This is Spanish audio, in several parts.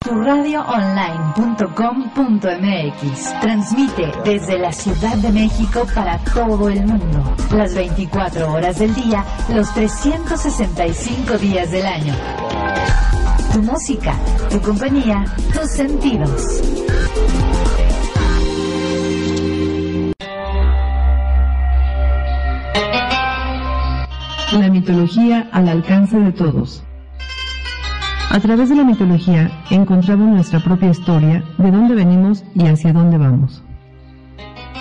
turadioonline.com.mx transmite desde la Ciudad de México para todo el mundo, las 24 horas del día, los 365 días del año. Tu música, tu compañía, tus sentidos. La mitología al alcance de todos. A través de la mitología encontramos nuestra propia historia, de dónde venimos y hacia dónde vamos.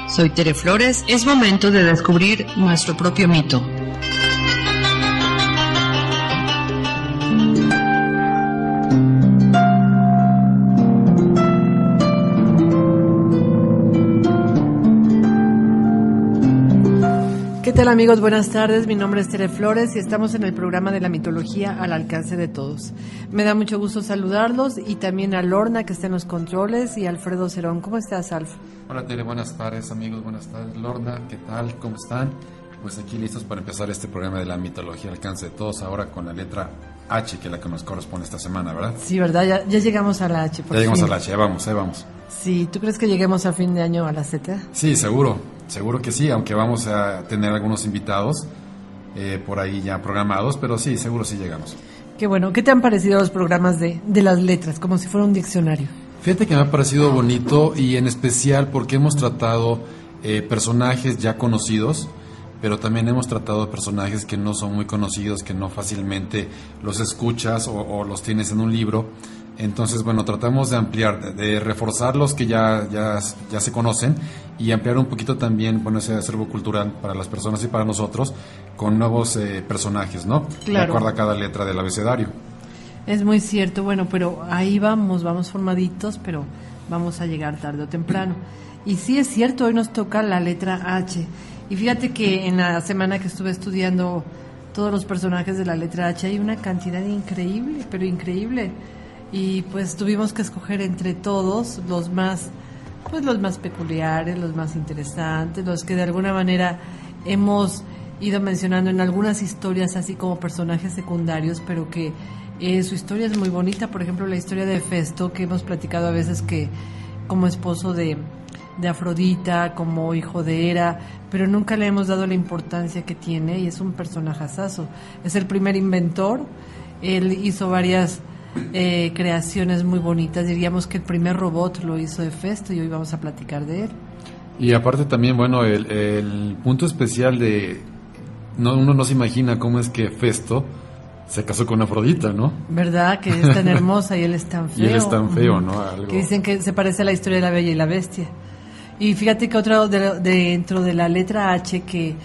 Soy Tere Flores, es momento de descubrir nuestro propio mito. ¿Qué tal, amigos? Buenas tardes, mi nombre es Tere Flores y estamos en el programa de la mitología al alcance de todos. Me da mucho gusto saludarlos y también a Lorna, que está en los controles, y a Alfredo Cerón. ¿Cómo estás, Alf? Hola, Tere, buenas tardes, amigos, buenas tardes. Lorna, ¿qué tal? ¿Cómo están? Pues aquí listos para empezar este programa de la mitología al alcance de todos, ahora con la letra H, que es la que nos corresponde esta semana, ¿verdad? Sí, ¿verdad? Ya llegamos a la H. Ya llegamos a la H, ahí vamos. Sí, ¿tú crees que lleguemos a fin de año a la Z? Sí, seguro que sí, aunque vamos a tener algunos invitados por ahí ya programados, pero sí, seguro sí llegamos. Qué bueno. ¿Qué te han parecido los programas de las letras, como si fuera un diccionario? Fíjate que me ha parecido bonito y en especial porque hemos tratado personajes ya conocidos, pero también hemos tratado personajes que no son muy conocidos, que no fácilmente los escuchas o los tienes en un libro. Entonces, bueno, tratamos de ampliar, de reforzar los que ya se conocen y ampliar un poquito también, bueno, ese acervo cultural para las personas y para nosotros con nuevos personajes, ¿no? Claro. De acuerdo a cada letra del abecedario. Es muy cierto, bueno, pero ahí vamos formaditos, pero vamos a llegar tarde o temprano. Y sí es cierto, hoy nos toca la letra H. Y fíjate que en la semana que estuve estudiando todos los personajes de la letra H hay una cantidad increíble, pero increíble. Y pues tuvimos que escoger entre todos los más peculiares, los más interesantes, los que de alguna manera hemos ido mencionando en algunas historias así como personajes secundarios, pero que su historia es muy bonita. Por ejemplo, la historia de Hefesto, que hemos platicado a veces, que como esposo de Afrodita, como hijo de Hera, pero nunca le hemos dado la importancia que tiene, y es un personajazazo. Es el primer inventor, él hizo varias creaciones muy bonitas. Diríamos que el primer robot lo hizo Hefesto y hoy vamos a platicar de él. Y aparte también, bueno, el punto especial de uno no se imagina cómo es que Hefesto se casó con Afrodita, ¿no? ¿Verdad? Que es tan hermosa y él es tan feo. Y él es tan feo, ¿no? Algo... Que dicen que se parece a la historia de la Bella y la Bestia. Y fíjate que otro dentro de la letra H que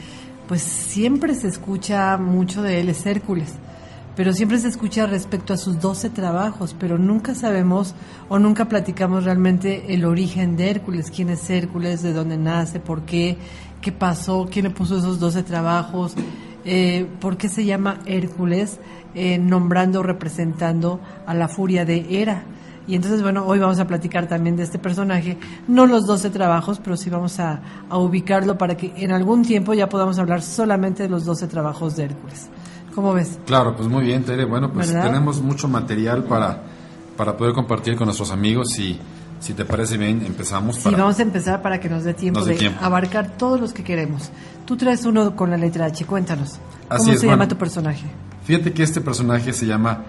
pues siempre se escucha mucho de él es Hércules. Pero siempre se escucha respecto a sus 12 trabajos, pero nunca sabemos o nunca platicamos realmente el origen de Hércules. ¿Quién es Hércules? ¿De dónde nace? ¿Por qué? ¿Qué pasó? ¿Quién le puso esos 12 trabajos? ¿Por qué se llama Hércules? Nombrando, representando a la furia de Hera. Y entonces, bueno, hoy vamos a platicar también de este personaje, no los 12 trabajos, pero sí vamos a ubicarlo para que en algún tiempo ya podamos hablar solamente de los 12 trabajos de Hércules. ¿Cómo ves? Claro, pues muy bien, Tere. Bueno, pues ¿verdad? Tenemos mucho material para poder compartir con nuestros amigos. Y si te parece bien, empezamos. Sí, vamos a empezar para que nos dé tiempo de abarcar todos los que queremos. Tú traes uno con la letra H, cuéntanos. ¿Cómo se llama tu personaje? Fíjate que este personaje se llama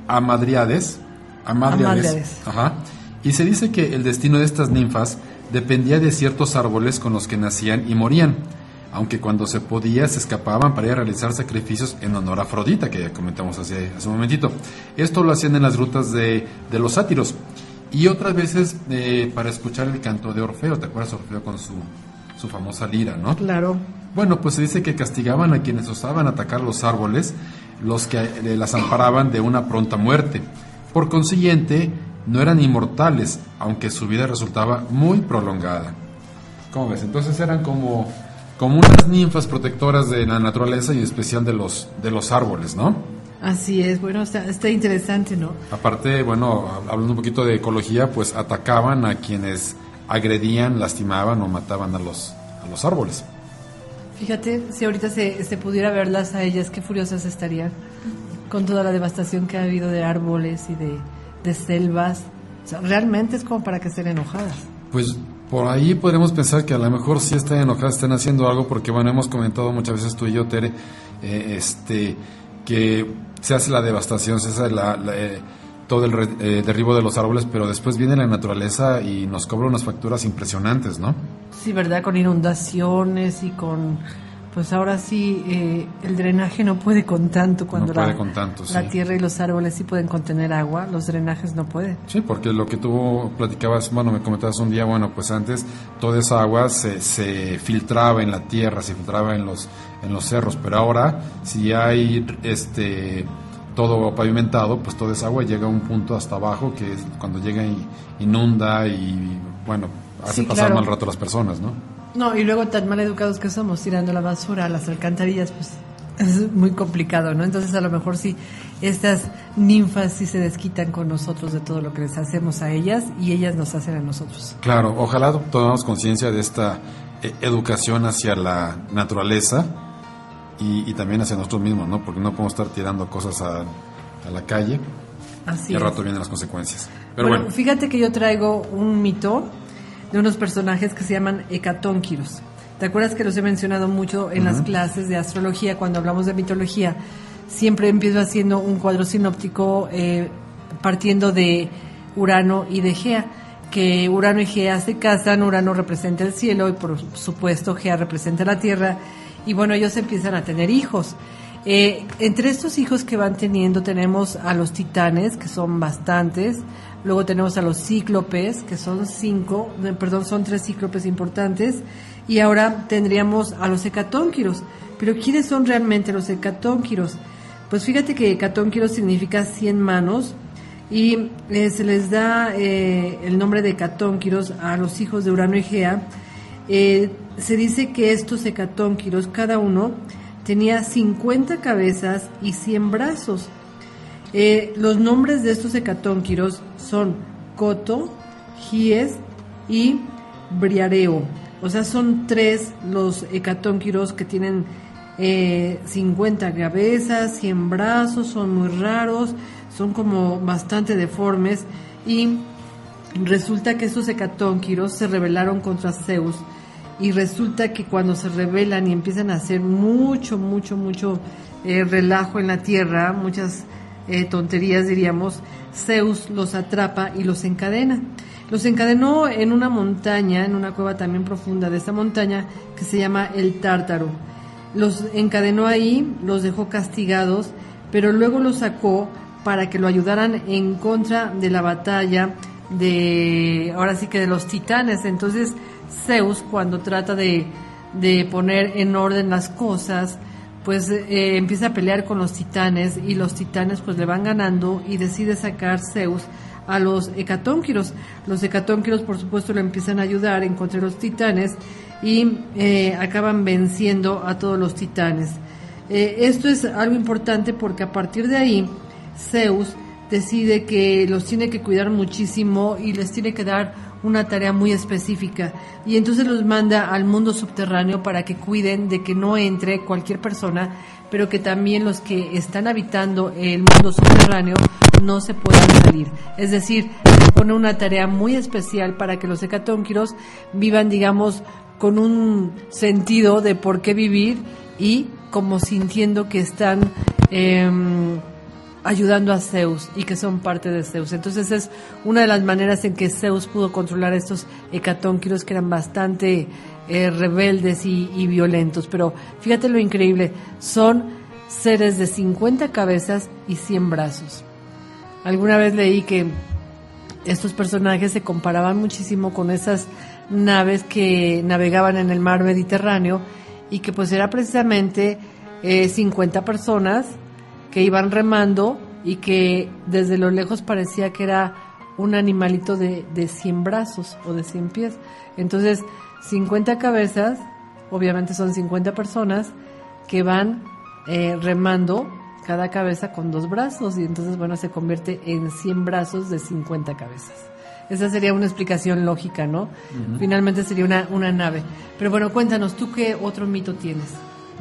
Amadriades. Ajá. Y se dice que el destino de estas ninfas dependía de ciertos árboles con los que nacían y morían, aunque cuando se podía se escapaban para ir a realizar sacrificios en honor a Afrodita, que ya comentamos hace un momentito. Esto lo hacían en las rutas de los sátiros, y otras veces para escuchar el canto de Orfeo. ¿Te acuerdas, Orfeo con su famosa lira, no? Claro. Bueno, pues se dice que castigaban a quienes osaban atacar los árboles, los que las amparaban de una pronta muerte. Por consiguiente, no eran inmortales, aunque su vida resultaba muy prolongada. ¿Cómo ves? Entonces eran como unas ninfas protectoras de la naturaleza y en especial de los árboles, ¿no? Así es, bueno, está interesante, ¿no? Aparte, bueno, hablando un poquito de ecología, pues atacaban a quienes agredían, lastimaban o mataban a los árboles. Fíjate, si ahorita se pudiera verlas a ellas, qué furiosas estarían con toda la devastación que ha habido de árboles y de selvas O sea, realmente es como para que estén enojadas. Pues por ahí podremos pensar que a lo mejor sí están enojadas, están haciendo algo, porque bueno, hemos comentado muchas veces tú y yo, Tere, que se hace la devastación, se hace todo el derribo de los árboles, pero después viene la naturaleza y nos cobra unas facturas impresionantes, ¿no? Sí, ¿verdad? Con inundaciones y con... Pues ahora sí, el drenaje no puede con tanto cuando la tierra y los árboles sí pueden contener agua, los drenajes no pueden. Sí, porque lo que tú platicabas, bueno, me comentabas un día, bueno, pues antes toda esa agua se filtraba en la tierra, se filtraba en los cerros, pero ahora si hay todo pavimentado, pues toda esa agua llega a un punto hasta abajo que es cuando llega y inunda y bueno, hace pasar mal rato a las personas, ¿no? No, y luego tan mal educados que somos, tirando la basura a las alcantarillas, pues es muy complicado, ¿no? Entonces a lo mejor sí, estas ninfas sí se desquitan con nosotros de todo lo que les hacemos a ellas y ellas nos hacen a nosotros. Claro, ojalá tomemos conciencia de esta educación hacia la naturaleza y también hacia nosotros mismos, ¿no? Porque no podemos estar tirando cosas a la calle. Así y al rato vienen las consecuencias. Pero bueno, fíjate que yo traigo un mito de unos personajes que se llaman hecatónquiros. ¿Te acuerdas que los he mencionado mucho en las clases de astrología? Cuando hablamos de mitología, siempre empiezo haciendo un cuadro sinóptico partiendo de Urano y de Gea, que Urano y Gea se casan, Urano representa el cielo y por supuesto Gea representa la tierra, y bueno, ellos empiezan a tener hijos. Entre estos hijos que van teniendo tenemos a los titanes, que son bastantes. Luego tenemos a los cíclopes, que son son 3 cíclopes importantes. Y ahora tendríamos a los hecatónquiros. Pero ¿quiénes son realmente los hecatónquiros? Pues fíjate que hecatónquiros significa 100 manos. Y se les da el nombre de hecatónquiros a los hijos de Urano y Gea. Se dice que estos hecatónquiros, cada uno tenía 50 cabezas y 100 brazos. Los nombres de estos hecatónquiros son Coto, Gies y Briareo. O sea, son 3 los hecatónquiros que tienen 50 cabezas, 100 brazos, son muy raros, son como bastante deformes, y resulta que esos hecatónquiros se rebelaron contra Zeus, y resulta que cuando se rebelan y empiezan a hacer mucho relajo en la tierra, muchas tonterías diríamos, Zeus los atrapa y los encadena. Los encadenó en una montaña, en una cueva también profunda de esta montaña que se llama el Tártaro. Los encadenó ahí, los dejó castigados, pero luego los sacó para que lo ayudaran en contra de la batalla ahora sí que de los titanes. Entonces Zeus, cuando trata de poner en orden las cosas, pues empieza a pelear con los titanes, y los titanes pues le van ganando, y decide sacar Zeus a los hecatónquiros. Los hecatónquiros por supuesto le empiezan a ayudar en contra de los titanes y acaban venciendo a todos los titanes. Esto es algo importante porque a partir de ahí Zeus decide que los tiene que cuidar muchísimo y les tiene que dar una tarea muy específica, y entonces los manda al mundo subterráneo para que cuiden de que no entre cualquier persona, pero que también los que están habitando el mundo subterráneo no se puedan salir. Es decir, se pone una tarea muy especial para que los hecatónquiros vivan, digamos, con un sentido de por qué vivir y como sintiendo que están ayudando a Zeus y que son parte de Zeus. Entonces es una de las maneras en que Zeus pudo controlar a estos hecatónquiros que eran bastante rebeldes y violentos. Pero fíjate lo increíble, son seres de 50 cabezas y 100 brazos. Alguna vez leí que estos personajes se comparaban muchísimo con esas naves que navegaban en el mar Mediterráneo, y que pues era precisamente 50 personas que iban remando, y que desde lo lejos parecía que era un animalito de 100 brazos o de 100 pies. Entonces 50 cabezas, obviamente son 50 personas que van remando, cada cabeza con 2 brazos, y entonces bueno, se convierte en 100 brazos de 50 cabezas. Esa sería una explicación lógica, ¿no? Uh-huh. Finalmente sería una nave. Pero bueno, cuéntanos, ¿tú qué otro mito tienes?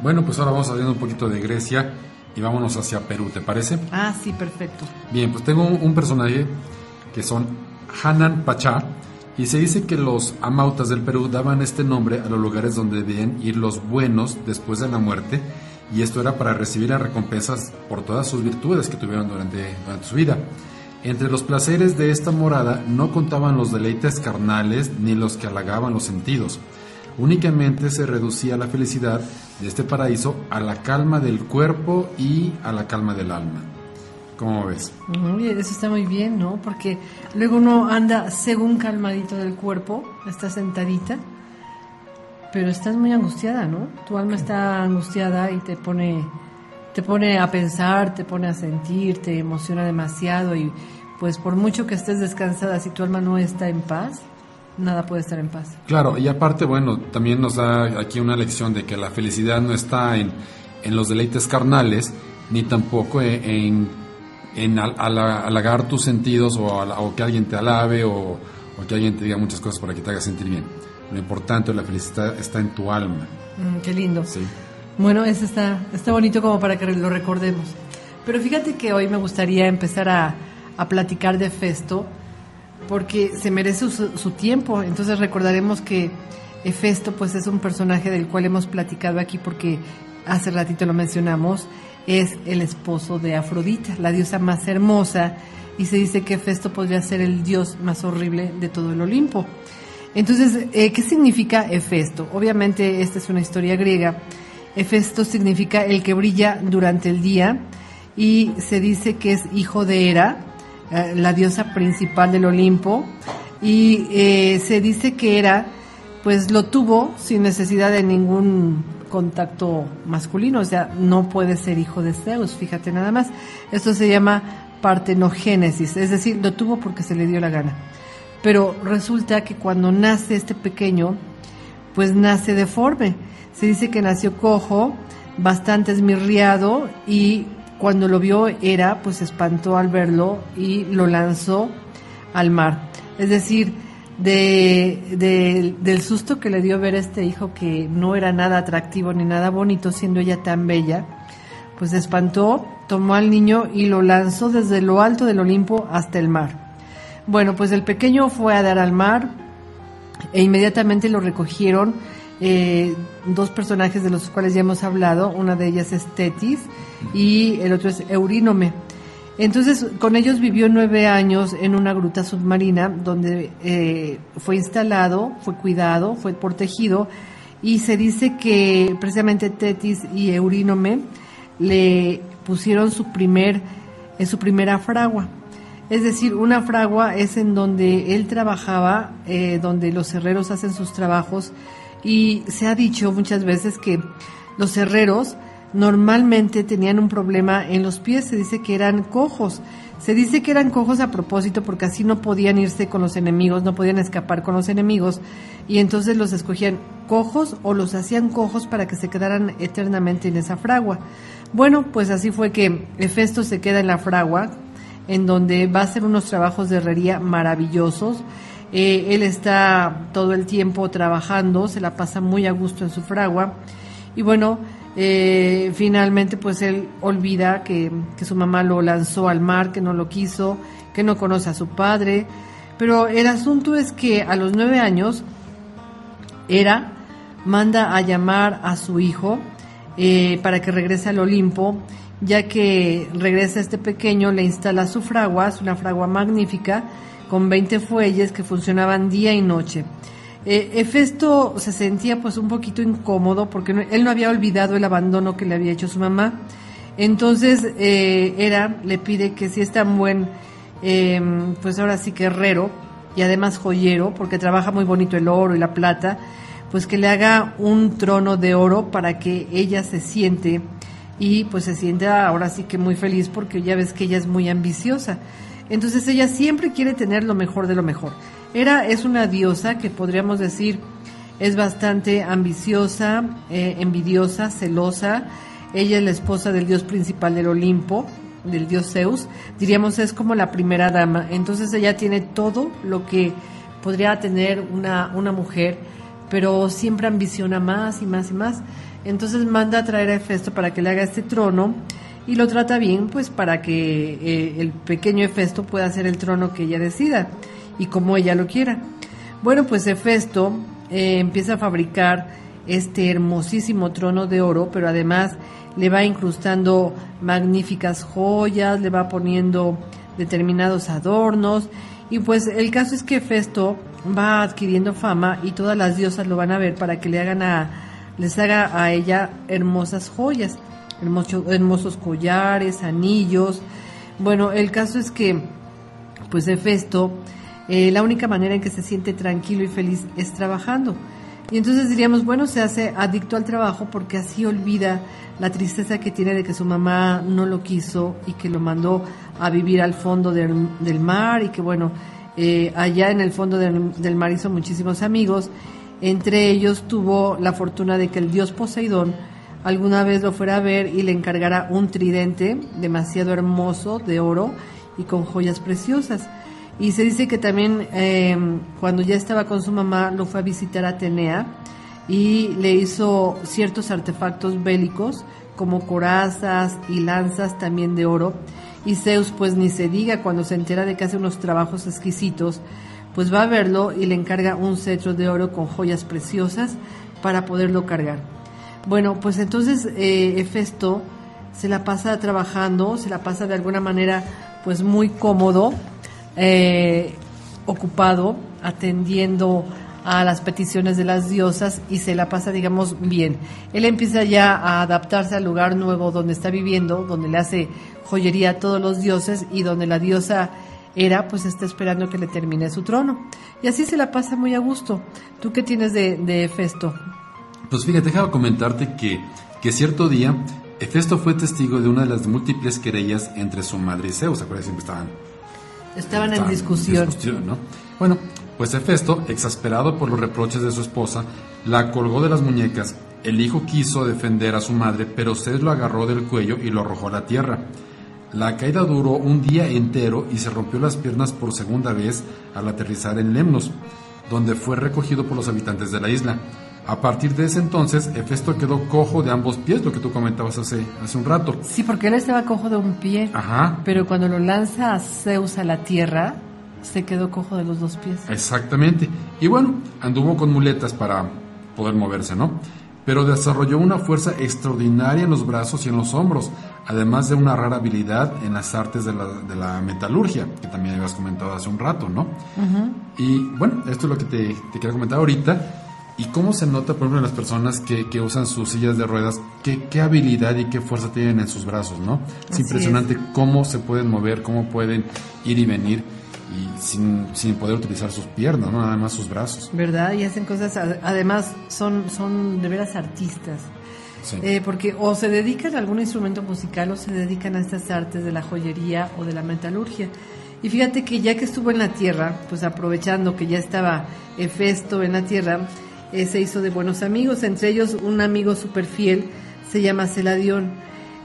Bueno, pues ahora vamos saliendo un poquito de Grecia y vámonos hacia Perú, ¿te parece? Ah, sí, perfecto. Bien, pues tengo un personaje que son Hanan Pachá, y se dice que los amautas del Perú daban este nombre a los lugares donde debían ir los buenos después de la muerte, y esto era para recibir las recompensas por todas sus virtudes que tuvieron durante su vida. Entre los placeres de esta morada no contaban los deleites carnales ni los que halagaban los sentidos. Únicamente se reducía la felicidad de este paraíso a la calma del cuerpo y a la calma del alma. ¿Cómo ves? Eso está muy bien, ¿no? Porque luego uno anda según calmadito del cuerpo, está sentadita, pero estás muy angustiada, ¿no? Tu alma está angustiada y te pone a pensar, te pone a sentir, te emociona demasiado, y pues por mucho que estés descansada, si tu alma no está en paz, nada puede estar en paz. Claro, y aparte, bueno, también nos da aquí una lección de que la felicidad no está en los deleites carnales, ni tampoco en halagar tus sentidos o que alguien te alabe o que alguien te diga muchas cosas para que te haga sentir bien. Lo importante, la felicidad está en tu alma. Qué lindo. Sí. Bueno, eso está bonito como para que lo recordemos. Pero fíjate que hoy me gustaría empezar a platicar de Hefesto, porque se merece su tiempo. Entonces recordaremos que Hefesto pues es un personaje del cual hemos platicado aquí, porque hace ratito lo mencionamos, es el esposo de Afrodita, la diosa más hermosa, y se dice que Hefesto podría ser el dios más horrible de todo el Olimpo. Entonces, ¿qué significa Hefesto? Obviamente esta es una historia griega. Hefesto significa el que brilla durante el día, y se dice que es hijo de Hera, la diosa principal del Olimpo, y se dice que Hera pues lo tuvo sin necesidad de ningún contacto masculino, o sea, no puede ser hijo de Zeus, fíjate nada más. Esto se llama partenogénesis, es decir, lo tuvo porque se le dio la gana. Pero resulta que cuando nace este pequeño, pues nace deforme. Se dice que nació cojo, bastante esmirriado, y cuando lo vio Hera, pues se espantó al verlo y lo lanzó al mar. Es decir, del susto que le dio ver a este hijo, que no era nada atractivo ni nada bonito, siendo ella tan bella, pues se espantó, tomó al niño y lo lanzó desde lo alto del Olimpo hasta el mar. Bueno, pues el pequeño fue a dar al mar e inmediatamente lo recogieron dos personajes de los cuales ya hemos hablado. Una de ellas es Tetis y el otro es Eurínome. Entonces, con ellos vivió 9 años en una gruta submarina donde fue instalado, fue cuidado, fue protegido, y se dice que precisamente Tetis y Eurínome le pusieron su primera fragua. Es decir, una fragua es en donde él trabajaba, donde los herreros hacen sus trabajos, y se ha dicho muchas veces que los herreros normalmente tenían un problema en los pies. Se dice que eran cojos. Se dice que eran cojos a propósito, porque así no podían irse con los enemigos, no podían escapar con los enemigos, y entonces los escogían cojos o los hacían cojos para que se quedaran eternamente en esa fragua. Bueno, pues así fue que Hefesto se queda en la fragua, en donde va a hacer unos trabajos de herrería maravillosos. Él está todo el tiempo trabajando, se la pasa muy a gusto en su fragua, y bueno, finalmente pues él olvida que su mamá lo lanzó al mar, que no lo quiso, que no conoce a su padre. Pero el asunto es que a los 9 años Hera manda a llamar a su hijo para que regrese al Olimpo. Ya que regresa este pequeño, le instala su fragua, es una fragua magnífica, con 20 fuelles que funcionaban día y noche. Hefesto se sentía pues un poquito incómodo, porque él no había olvidado el abandono que le había hecho su mamá. Entonces Hera le pide que, si es tan buen, pues ahora sí que herrero, y además joyero, porque trabaja muy bonito el oro y la plata, pues que le haga un trono de oro para que ella se siente, y pues se siente ahora sí que muy feliz, porque ya ves que ella es muy ambiciosa. Entonces ella siempre quiere tener lo mejor de lo mejor. Hera es una diosa que podríamos decir es bastante ambiciosa, envidiosa, celosa. Ella es la esposa del dios principal del Olimpo, del dios Zeus. Diríamos es como la primera dama. Entonces ella tiene todo lo que podría tener una mujer, pero siempre ambiciona más y más y más. Entonces manda a traer a Hefesto para que le haga este trono, y lo trata bien, pues para que el pequeño Hefesto pueda hacer el trono que ella decida. y como ella lo quiera. Bueno, pues Hefesto empieza a fabricar este hermosísimo trono de oro, pero además le va incrustando magníficas joyas, le va poniendo determinados adornos, y pues el caso es que Hefesto va adquiriendo fama y todas las diosas lo van a ver para que les haga a ella hermosas joyas, hermosos collares, anillos. Bueno, el caso es que pues Hefesto, la única manera en que se siente tranquilo y feliz es trabajando. Y entonces diríamos, bueno, se hace adicto al trabajo porque así olvida la tristeza que tiene de que su mamá no lo quiso y que lo mandó a vivir al fondo del mar, y que bueno, allá en el fondo del mar hizo muchísimos amigos. Entre ellos tuvo la fortuna de que el dios Poseidón alguna vez lo fuera a ver y le encargara un tridente demasiado hermoso de oro y con joyas preciosas. Y se dice que también cuando ya estaba con su mamá lo fue a visitar a Atenea y le hizo ciertos artefactos bélicos como corazas y lanzas también de oro. Y Zeus, pues ni se diga, cuando se entera de que hace unos trabajos exquisitos, pues va a verlo y le encarga un cetro de oro con joyas preciosas para poderlo cargar. Bueno, pues entonces Hefesto se la pasa trabajando, se la pasa de alguna manera pues muy cómodo, ocupado, atendiendo a las peticiones de las diosas, y se la pasa, digamos, bien. Él empieza ya a adaptarse al lugar nuevo donde está viviendo, donde le hace joyería a todos los dioses y donde la diosa Hera pues está esperando que le termine su trono. Y así se la pasa muy a gusto. ¿Tú qué tienes de Hefesto? Pues fíjate, déjame comentarte que cierto día Hefesto fue testigo de una de las múltiples querellas entre su madre y Zeus. ¿Se acuerdan? Siempre estaban en discusión, ¿no? Bueno, pues Hefesto, exasperado por los reproches de su esposa, la colgó de las muñecas. El hijo quiso defender a su madre, pero Zeus lo agarró del cuello y lo arrojó a la tierra. La caída duró un día entero y se rompió las piernas por segunda vez al aterrizar en Lemnos, donde fue recogido por los habitantes de la isla. A partir de ese entonces, Hefesto quedó cojo de ambos pies, lo que tú comentabas hace un rato. Sí, porque él estaba cojo de un pie. Ajá. Pero cuando lo lanza a Zeus a la tierra, se quedó cojo de los dos pies. Exactamente. Y bueno, anduvo con muletas para poder moverse, ¿no? Pero desarrolló una fuerza extraordinaria en los brazos y en los hombros, además de una rara habilidad en las artes de la metalurgia, que también habías comentado hace un rato, ¿no? Uh-huh. Y bueno, esto es lo que te quiero comentar ahorita. Y cómo se nota, por ejemplo, en las personas que usan sus sillas de ruedas, qué habilidad y qué fuerza tienen en sus brazos, ¿no? Es impresionante cómo se pueden mover, cómo pueden ir y venir, y sin poder utilizar sus piernas, ¿no? Nada más sus brazos. ¿Verdad? Y hacen cosas, además son de veras artistas. Sí. Porque o se dedican a algún instrumento musical o se dedican a estas artes de la joyería o de la metalurgia. Y fíjate que ya que estuvo en la tierra, pues aprovechando que ya estaba Hefesto en la tierra, se hizo de buenos amigos, entre ellos un amigo súper fiel, se llama Celadión.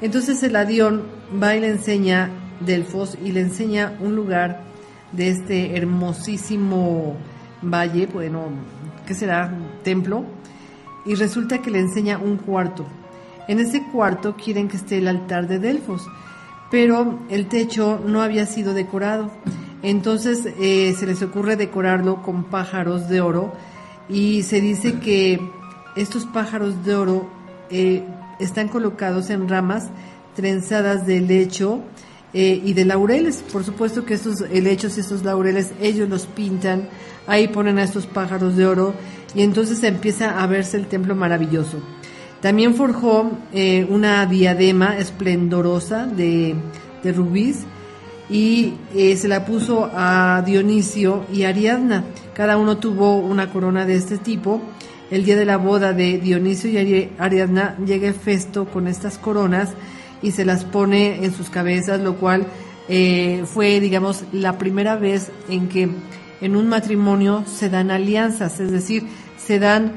Entonces Celadión va y le enseña Delfos y le enseña un lugar de este hermosísimo valle, bueno, ¿qué será? Templo, y resulta que le enseña un cuarto. En ese cuarto quieren que esté el altar de Delfos, pero el techo no había sido decorado. Entonces se les ocurre decorarlo con pájaros de oro, y se dice que estos pájaros de oro están colocados en ramas trenzadas de helecho y de laureles. Por supuesto que estos helechos y estos laureles ellos los pintan, ahí ponen a estos pájaros de oro, y entonces empieza a verse el templo maravilloso. También forjó una diadema esplendorosa de rubíes, y se la puso a Dionisio y Ariadna. Cada uno tuvo una corona de este tipo. El día de la boda de Dionisio y Ariadna llega Hefesto con estas coronas y se las pone en sus cabezas, lo cual fue, digamos, la primera vez en que en un matrimonio se dan alianzas, es decir, se dan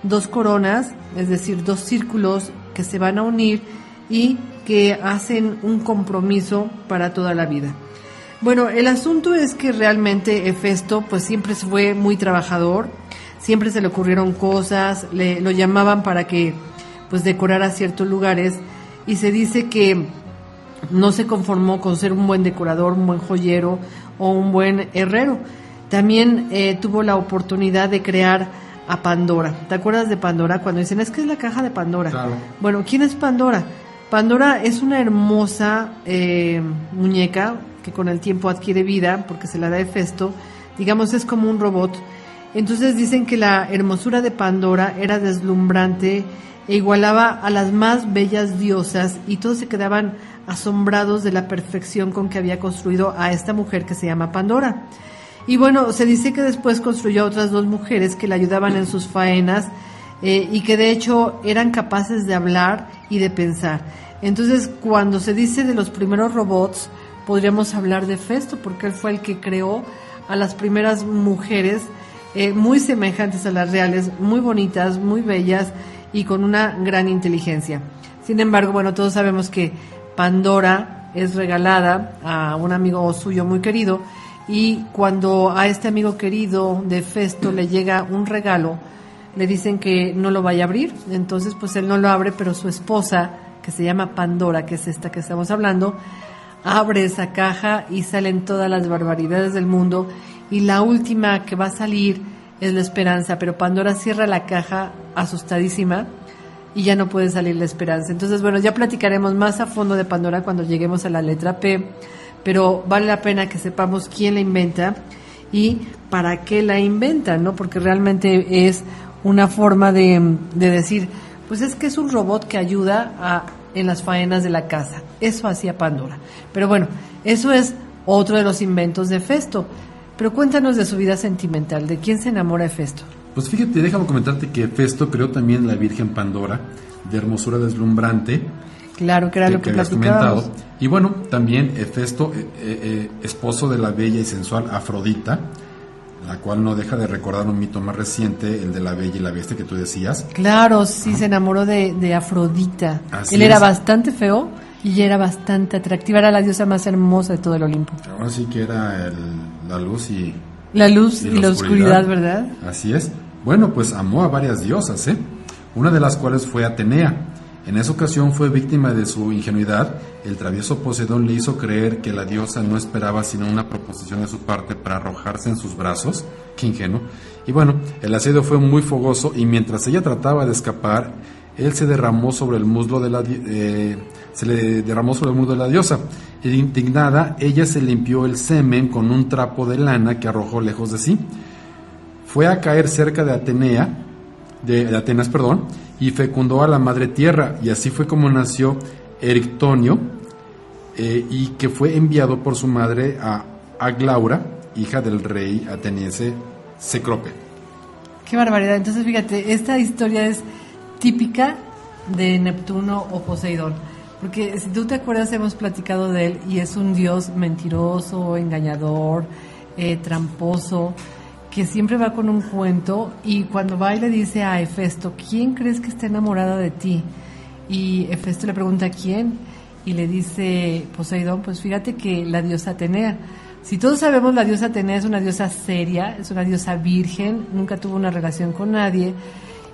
dos coronas, es decir, dos círculos que se van a unir y que hacen un compromiso para toda la vida. Bueno, el asunto es que realmente Hefesto pues siempre fue muy trabajador, siempre se le ocurrieron cosas, lo llamaban para que pues decorara ciertos lugares, y se dice que no se conformó con ser un buen decorador, un buen joyero o un buen herrero. también tuvo la oportunidad de crear a Pandora. ¿Te acuerdas de Pandora? Cuando dicen, es que es la caja de Pandora. Claro. Bueno, ¿quién es Pandora? Pandora es una hermosa muñeca que con el tiempo adquiere vida porque se la da Hefesto. Digamos, es como un robot. Entonces dicen que la hermosura de Pandora era deslumbrante e igualaba a las más bellas diosas, y todos se quedaban asombrados de la perfección con que había construido a esta mujer que se llama Pandora. Y bueno, se dice que después construyó a otras 2 mujeres que le ayudaban en sus faenas, y que de hecho eran capaces de hablar y de pensar. Entonces, cuando se dice de los primeros robots, podríamos hablar de Hefesto, porque él fue el que creó a las primeras mujeres muy semejantes a las reales, muy bonitas, muy bellas y con una gran inteligencia. Sin embargo, bueno, todos sabemos que Pandora es regalada a un amigo suyo muy querido, y cuando a este amigo querido de Hefesto le llega un regalo, le dicen que no lo vaya a abrir. Entonces pues él no lo abre, pero su esposa, que se llama Pandora, que es esta que estamos hablando, abre esa caja y salen todas las barbaridades del mundo, y la última que va a salir es la esperanza, pero Pandora cierra la caja asustadísima y ya no puede salir la esperanza. Entonces, bueno, ya platicaremos más a fondo de Pandora cuando lleguemos a la letra P, pero vale la pena que sepamos quién la inventa y para qué la inventa, ¿no? Porque realmente es una forma de decir, pues es que es un robot que ayuda en las faenas de la casa. Eso hacía Pandora. Pero bueno, eso es otro de los inventos de Hefesto. Pero cuéntanos de su vida sentimental, ¿de quién se enamora Hefesto? Pues fíjate, déjame comentarte que Hefesto creó también la Virgen Pandora, de hermosura deslumbrante. Claro, que era lo que platicábamos. Y bueno, también Hefesto, esposo de la bella y sensual Afrodita, la cual no deja de recordar un mito más reciente, el de la Bella y la Bestia que tú decías. Claro, sí, se enamoró de Afrodita. Así Él era es. bastante feo y ella era bastante atractiva, era la diosa más hermosa de todo el Olimpo. Ahora sí que era la luz y la oscuridad, ¿verdad? Así es. Bueno, pues amó a varias diosas, una de las cuales fue Atenea. En esa ocasión fue víctima de su ingenuidad. El travieso Poseidón le hizo creer que la diosa no esperaba sino una proposición de su parte para arrojarse en sus brazos. Qué ingenuo. Y bueno, el asedio fue muy fogoso, y mientras ella trataba de escapar, él se derramó sobre el muslo de la diosa. Indignada, ella se limpió el semen con un trapo de lana que arrojó lejos de sí. Fue a caer cerca de Atenas, y fecundó a la madre tierra, y así fue como nació Erictonio, y que fue enviado por su madre a Aglaura, hija del rey ateniense Cecrope. Qué barbaridad. Entonces fíjate, esta historia es típica de Neptuno o Poseidón, porque si tú te acuerdas hemos platicado de él, y es un dios mentiroso, engañador, tramposo, que siempre va con un cuento, y cuando va y le dice a Hefesto, ¿quién crees que está enamorada de ti? Y Hefesto le pregunta, ¿quién? Y le dice Poseidón, pues fíjate que la diosa Atenea. Si todos sabemos, la diosa Atenea es una diosa seria, es una diosa virgen, nunca tuvo una relación con nadie,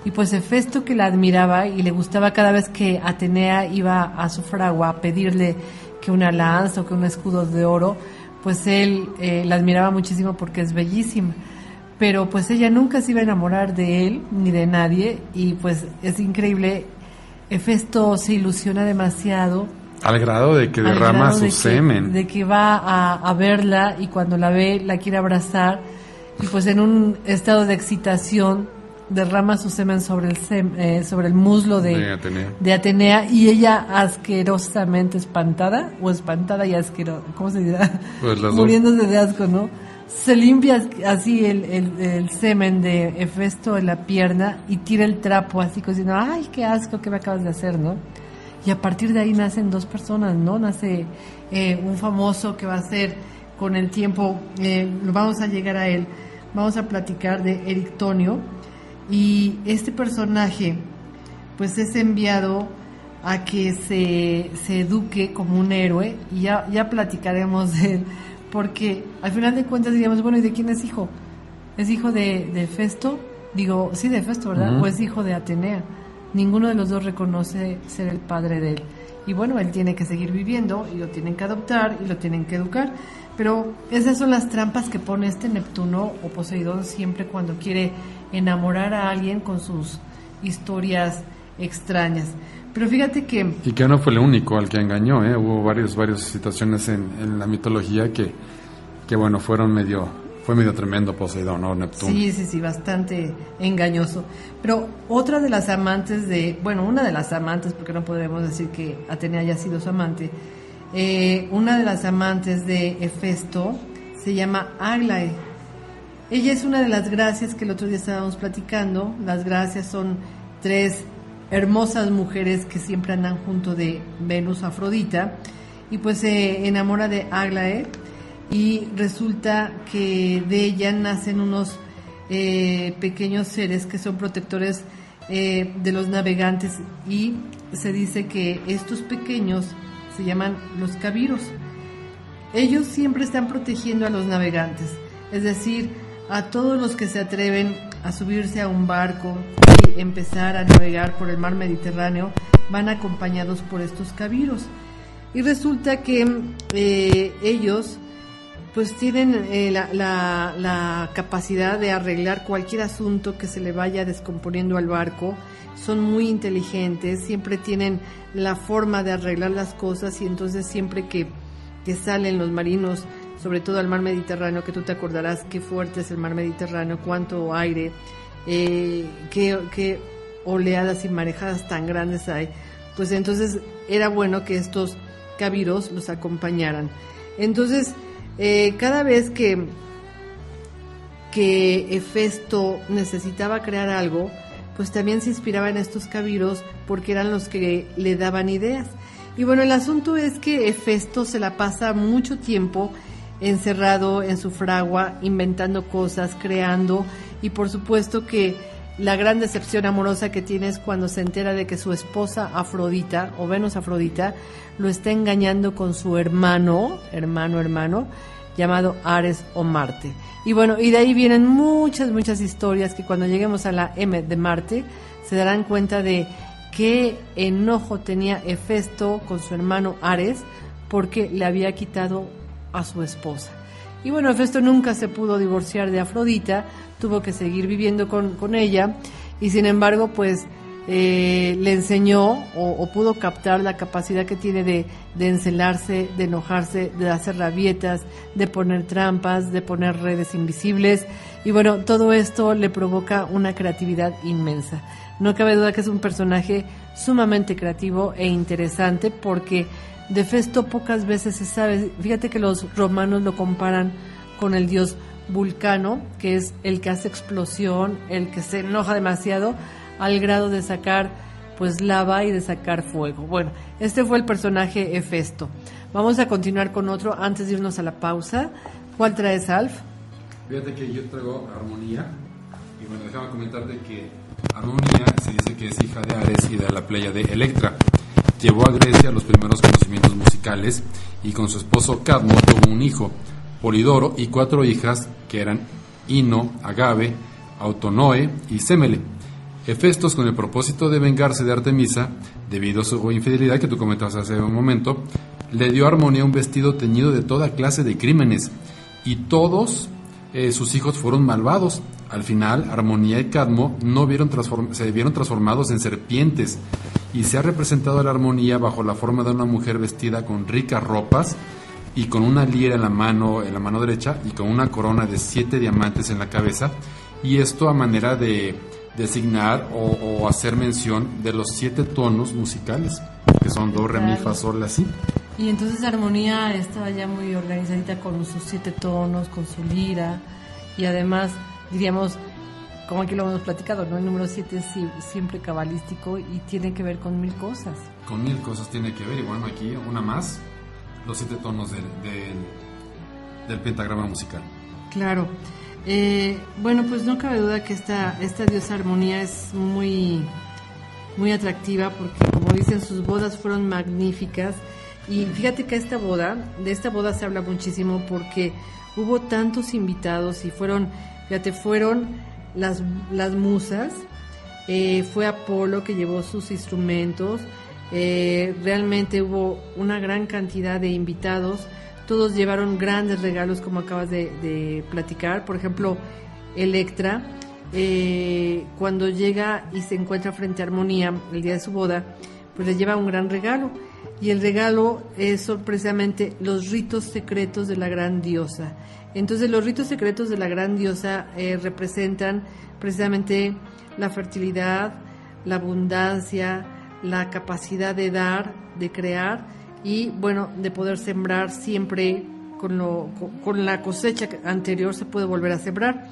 y pues Hefesto, que la admiraba y le gustaba cada vez que Atenea iba a su fragua a pedirle que una lanza o que un escudo de oro, pues él la admiraba muchísimo porque es bellísima. Pero pues ella nunca se iba a enamorar de él ni de nadie, y pues es increíble, Hefesto se ilusiona demasiado Al grado de que derrama su semen. De que va a verla, y cuando la ve la quiere abrazar, y pues en un estado de excitación derrama su semen sobre el muslo de Atenea, y ella asquerosamente espantada y asquerosa, ¿cómo se dirá? Pues muriéndose de asco, ¿no? Se limpia así el semen de Hefesto en la pierna y tira el trapo así diciendo, ay, qué asco, ¿qué me acabas de hacer, no? Y a partir de ahí nacen 2 personas, ¿no? Nace un famoso que va a ser con el tiempo, vamos a llegar a él, vamos a platicar de Erictonio, y este personaje pues es enviado a que se eduque como un héroe, y ya platicaremos de él, porque al final de cuentas diríamos, bueno, ¿y de quién es hijo? ¿Es hijo de Hefesto? Digo, sí, de Hefesto, ¿verdad? ¿O es hijo de Atenea? Ninguno de los dos reconoce ser el padre de él. y bueno, él tiene que seguir viviendo y lo tienen que adoptar y lo tienen que educar. Pero esas son las trampas que pone este Neptuno o Poseidón siempre cuando quiere enamorar a alguien con sus historias extrañas. Pero fíjate que... Y que no fue el único al que engañó, hubo varias situaciones en la mitología que bueno, fue medio tremendo Poseidón, ¿no? Neptuno. Sí, bastante engañoso. Pero una de las amantes, porque no podemos decir que Atenea haya sido su amante, una de las amantes de Hefesto se llama Aglae. Ella es una de las gracias que el otro día estábamos platicando. Las gracias son 3 hermosas mujeres que siempre andan junto de Venus, Afrodita, y pues se enamora de Aglae, y resulta que de ella nacen unos pequeños seres que son protectores de los navegantes, y se dice que estos pequeños se llaman los cabiros. Ellos siempre están protegiendo a los navegantes, es decir, a todos los que se atreven a subirse a un barco y empezar a navegar por el mar Mediterráneo, van acompañados por estos cabiros. Y resulta que ellos pues tienen la capacidad de arreglar cualquier asunto que se le vaya descomponiendo al barco. Son muy inteligentes, siempre tienen la forma de arreglar las cosas, y entonces siempre que salen los marinos, sobre todo al mar Mediterráneo, que tú te acordarás qué fuerte es el mar Mediterráneo, cuánto aire, qué oleadas y marejadas tan grandes hay, pues entonces era bueno que estos cabiros los acompañaran. Entonces cada vez que Hefesto necesitaba crear algo, pues también se inspiraba en estos cabiros, porque eran los que le daban ideas. Y bueno, el asunto es que Hefesto se la pasa mucho tiempo encerrado en su fragua, inventando cosas, creando, y por supuesto que la gran decepción amorosa que tiene es cuando se entera de que su esposa Afrodita, o Venus Afrodita, lo está engañando con su hermano, llamado Ares o Marte. Y bueno, y de ahí vienen muchas historias que cuando lleguemos a la M de Marte, se darán cuenta de qué enojo tenía Hefesto con su hermano Ares, porque le había quitado a su esposa. Y bueno, Hefesto nunca se pudo divorciar de Afrodita, tuvo que seguir viviendo con ella, y sin embargo pues le enseñó o pudo captar la capacidad que tiene de encelarse, de enojarse, de hacer rabietas, de poner trampas, de poner redes invisibles, y bueno, todo esto le provoca una creatividad inmensa. No cabe duda que es un personaje sumamente creativo e interesante, porque de Hefesto pocas veces se sabe. Fíjate que los romanos lo comparan con el dios Vulcano, que es el que hace explosión, el que se enoja demasiado al grado de sacar pues lava y de sacar fuego. Bueno, este fue el personaje Hefesto. Vamos a continuar con otro antes de irnos a la pausa. ¿Cuál traes, Alf? Fíjate que yo traigo Armonía, y bueno, déjame comentarte que Armonía se dice que es hija de Ares y de la Pléyade de Electra. Llevó a Grecia los primeros conocimientos musicales, y con su esposo Cadmo tuvo un hijo, Polidoro, y 4 hijas que eran Ino, Agave, Autonoe y Semele. Hefesto, con el propósito de vengarse de Artemisa, debido a su infidelidad que tú comentabas hace un momento, le dio a Armonía un vestido teñido de toda clase de crímenes, y todos sus hijos fueron malvados. Al final, Armonía y Cadmo se vieron transformados en serpientes, y se ha representado a la Armonía bajo la forma de una mujer vestida con ricas ropas y con una lira en la mano derecha, y con una corona de 7 diamantes en la cabeza, y esto a manera de designar o hacer mención de los 7 tonos musicales, que son do, re, mi, fa, sol, la, si. Y entonces Armonía estaba ya muy organizadita con sus 7 tonos, con su lira, y además, diríamos, como aquí lo hemos platicado, ¿no? El número 7 es siempre cabalístico y tiene que ver con 1000 cosas. Con 1000 cosas tiene que ver, y bueno, aquí una más, los 7 tonos del pentagrama musical. Claro. Bueno, pues no cabe duda que esta diosa Armonía es muy, muy atractiva, porque como dicen, sus bodas fueron magníficas. Y fíjate que de esta boda se habla muchísimo, porque hubo tantos invitados, y fueron las musas, fue Apolo que llevó sus instrumentos, Realmente hubo una gran cantidad de invitados, todos llevaron grandes regalos como acabas de platicar. Por ejemplo, Electra, cuando llega y se encuentra frente a Armonía el día de su boda, pues le lleva un gran regalo, y el regalo son precisamente los ritos secretos de la gran diosa. Entonces los ritos secretos de la gran diosa representan precisamente la fertilidad, la abundancia, la capacidad de dar, de crear, y bueno, de poder sembrar siempre con la cosecha anterior se puede volver a sembrar.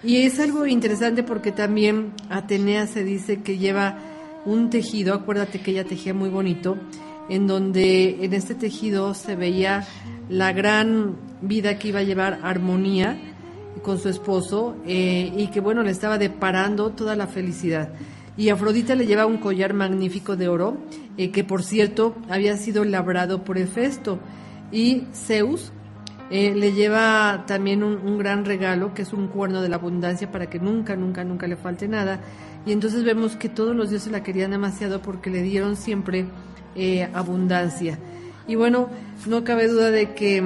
Y es algo interesante porque también Atenea se dice que lleva un tejido, acuérdate que ella tejía muy bonito, en donde en este tejido se veía la gran vida que iba a llevar Armonía con su esposo, y que bueno, le estaba deparando toda la felicidad. Y Afrodita le lleva un collar magnífico de oro, que por cierto había sido labrado por Hefesto, y Zeus le lleva también un gran regalo, que es un cuerno de la abundancia, para que nunca le falte nada. Y entonces vemos que todos los dioses la querían demasiado porque le dieron siempre abundancia. Y bueno, no cabe duda de que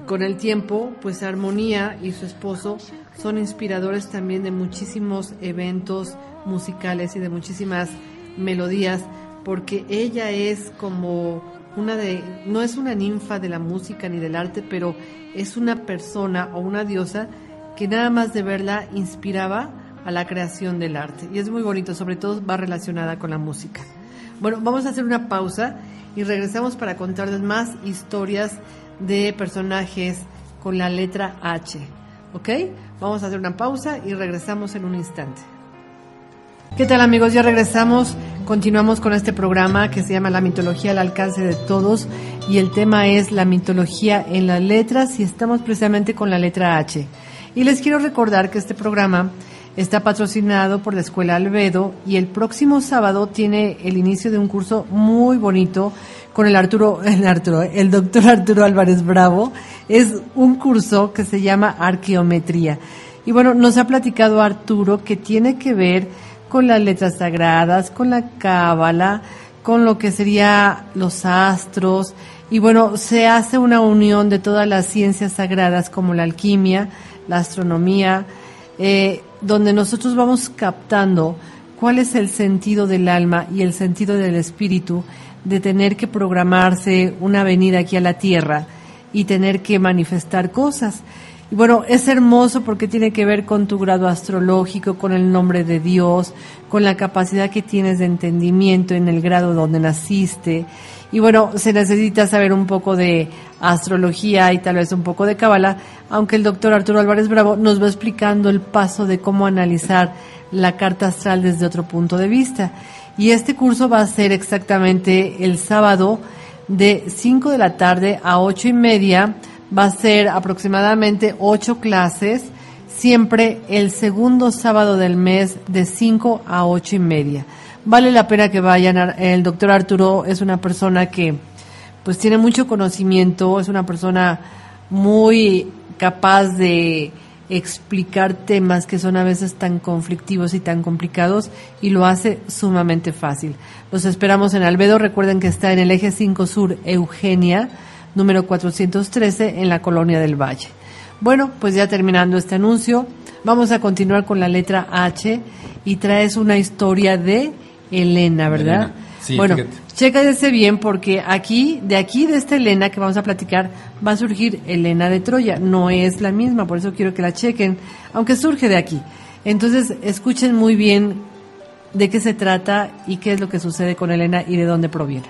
con el tiempo, pues Armonía y su esposo son inspiradores también de muchísimos eventos musicales y de muchísimas melodías, porque ella es como no es una ninfa de la música ni del arte, pero es una persona o una diosa que nada más de verla inspiraba a la creación del arte, y es muy bonito, sobre todo va relacionada con la música. Bueno, vamos a hacer una pausa y regresamos para contarles más historias de personajes con la letra H, ¿ok? Vamos a hacer una pausa y regresamos en un instante. ¿Qué tal, amigos? Ya regresamos, continuamos con este programa que se llama La mitología al alcance de todos, y el tema es la mitología en las letras, y estamos precisamente con la letra H. Y les quiero recordar que este programa está patrocinado por la Escuela Albedo, y el próximo sábado tiene el inicio de un curso muy bonito con el doctor Arturo Álvarez Bravo. Es un curso que se llama Arqueometría. Y bueno, nos ha platicado Arturo que tiene que ver con las letras sagradas, con la cábala, con lo que sería los astros, y bueno, se hace una unión de todas las ciencias sagradas como la alquimia, la astronomía, donde nosotros vamos captando cuál es el sentido del alma y el sentido del espíritu de tener que programarse una venida aquí a la tierra y tener que manifestar cosas. Y bueno, es hermoso porque tiene que ver con tu grado astrológico, con el nombre de Dios, con la capacidad que tienes de entendimiento en el grado donde naciste. Y bueno, se necesita saber un poco de astrología y tal vez un poco de cábala, aunque el doctor Arturo Álvarez Bravo nos va explicando el paso de cómo analizar la carta astral desde otro punto de vista. Y este curso va a ser exactamente el sábado de 5 de la tarde a 8:30. Va a ser aproximadamente 8 clases, siempre el segundo sábado del mes de 5 a 8:30. Vale la pena que vayan. El doctor Arturo es una persona que pues tiene mucho conocimiento, es una persona muy capaz de explicar temas que son a veces tan conflictivos y tan complicados, y lo hace sumamente fácil. Los esperamos en Albedo. Recuerden que está en el eje 5 Sur, Eugenia, número 413, en la Colonia del Valle. Bueno, pues ya terminando este anuncio, vamos a continuar con la letra H, y traes una historia de Helena, ¿verdad? Helena. Sí, bueno, fíjate. chécate bien, porque de esta Helena que vamos a platicar va a surgir Helena de Troya. No es la misma, por eso quiero que la chequen, aunque surge de aquí. Entonces, escuchen muy bien de qué se trata y qué es lo que sucede con Helena y de dónde proviene.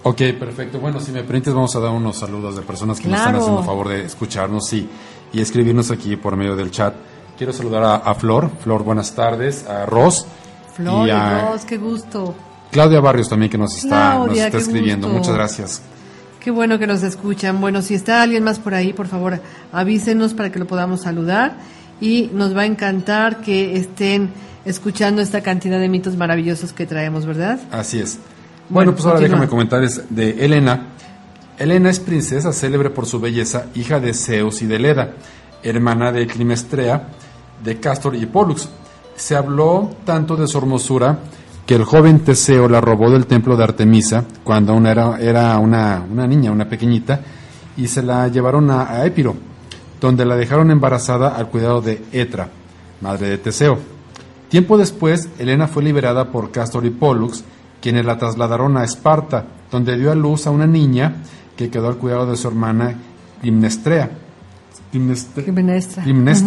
Ok, perfecto. Bueno, si me permites, vamos a dar unos saludos de personas que nos están haciendo el favor de escucharnos y escribirnos aquí por medio del chat. Quiero saludar a Flor. Flor, buenas tardes. A Ros. Flor y Ros, qué gusto. Claudia Barrios también, que nos está escribiendo. Gusto. Muchas gracias. Qué bueno que nos escuchan. Bueno, si está alguien más por ahí, por favor, avísenos para que lo podamos saludar, y nos va a encantar que estén escuchando esta cantidad de mitos maravillosos que traemos, ¿verdad? Así es. Bueno, pues ahora déjame comentarles de Helena. Helena es princesa célebre por su belleza, hija de Zeus y de Leda, hermana de Climestrea, de Cástor y Pólux. Se habló tanto de su hermosura que el joven Teseo la robó del templo de Artemisa cuando aún era una niña, una pequeñita, y se la llevaron a Épiro, donde la dejaron embarazada al cuidado de Etra, madre de Teseo. Tiempo después, Helena fue liberada por Cástor y Pólux, quienes la trasladaron a Esparta, donde dio a luz a una niña que quedó al cuidado de su hermana Climnestra,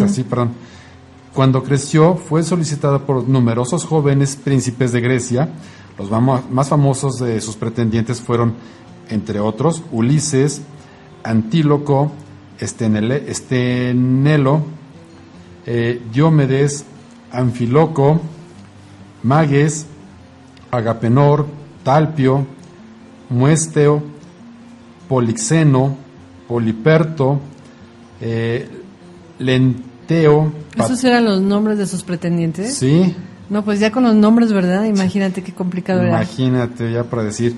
sí, perdón. Cuando creció, fue solicitada por numerosos jóvenes príncipes de Grecia. Los más famosos de sus pretendientes fueron, entre otros, Ulises, Antíloco, Estenelo, Diomedes, Anfíloco, Mages, Agapenor, Talpio, Muesteo, Polixeno, Poliperto, Lenteo. ¿Esos eran los nombres de sus pretendientes? Sí. No, pues ya con los nombres, ¿verdad? Imagínate qué complicado era. Imagínate, ya para decir,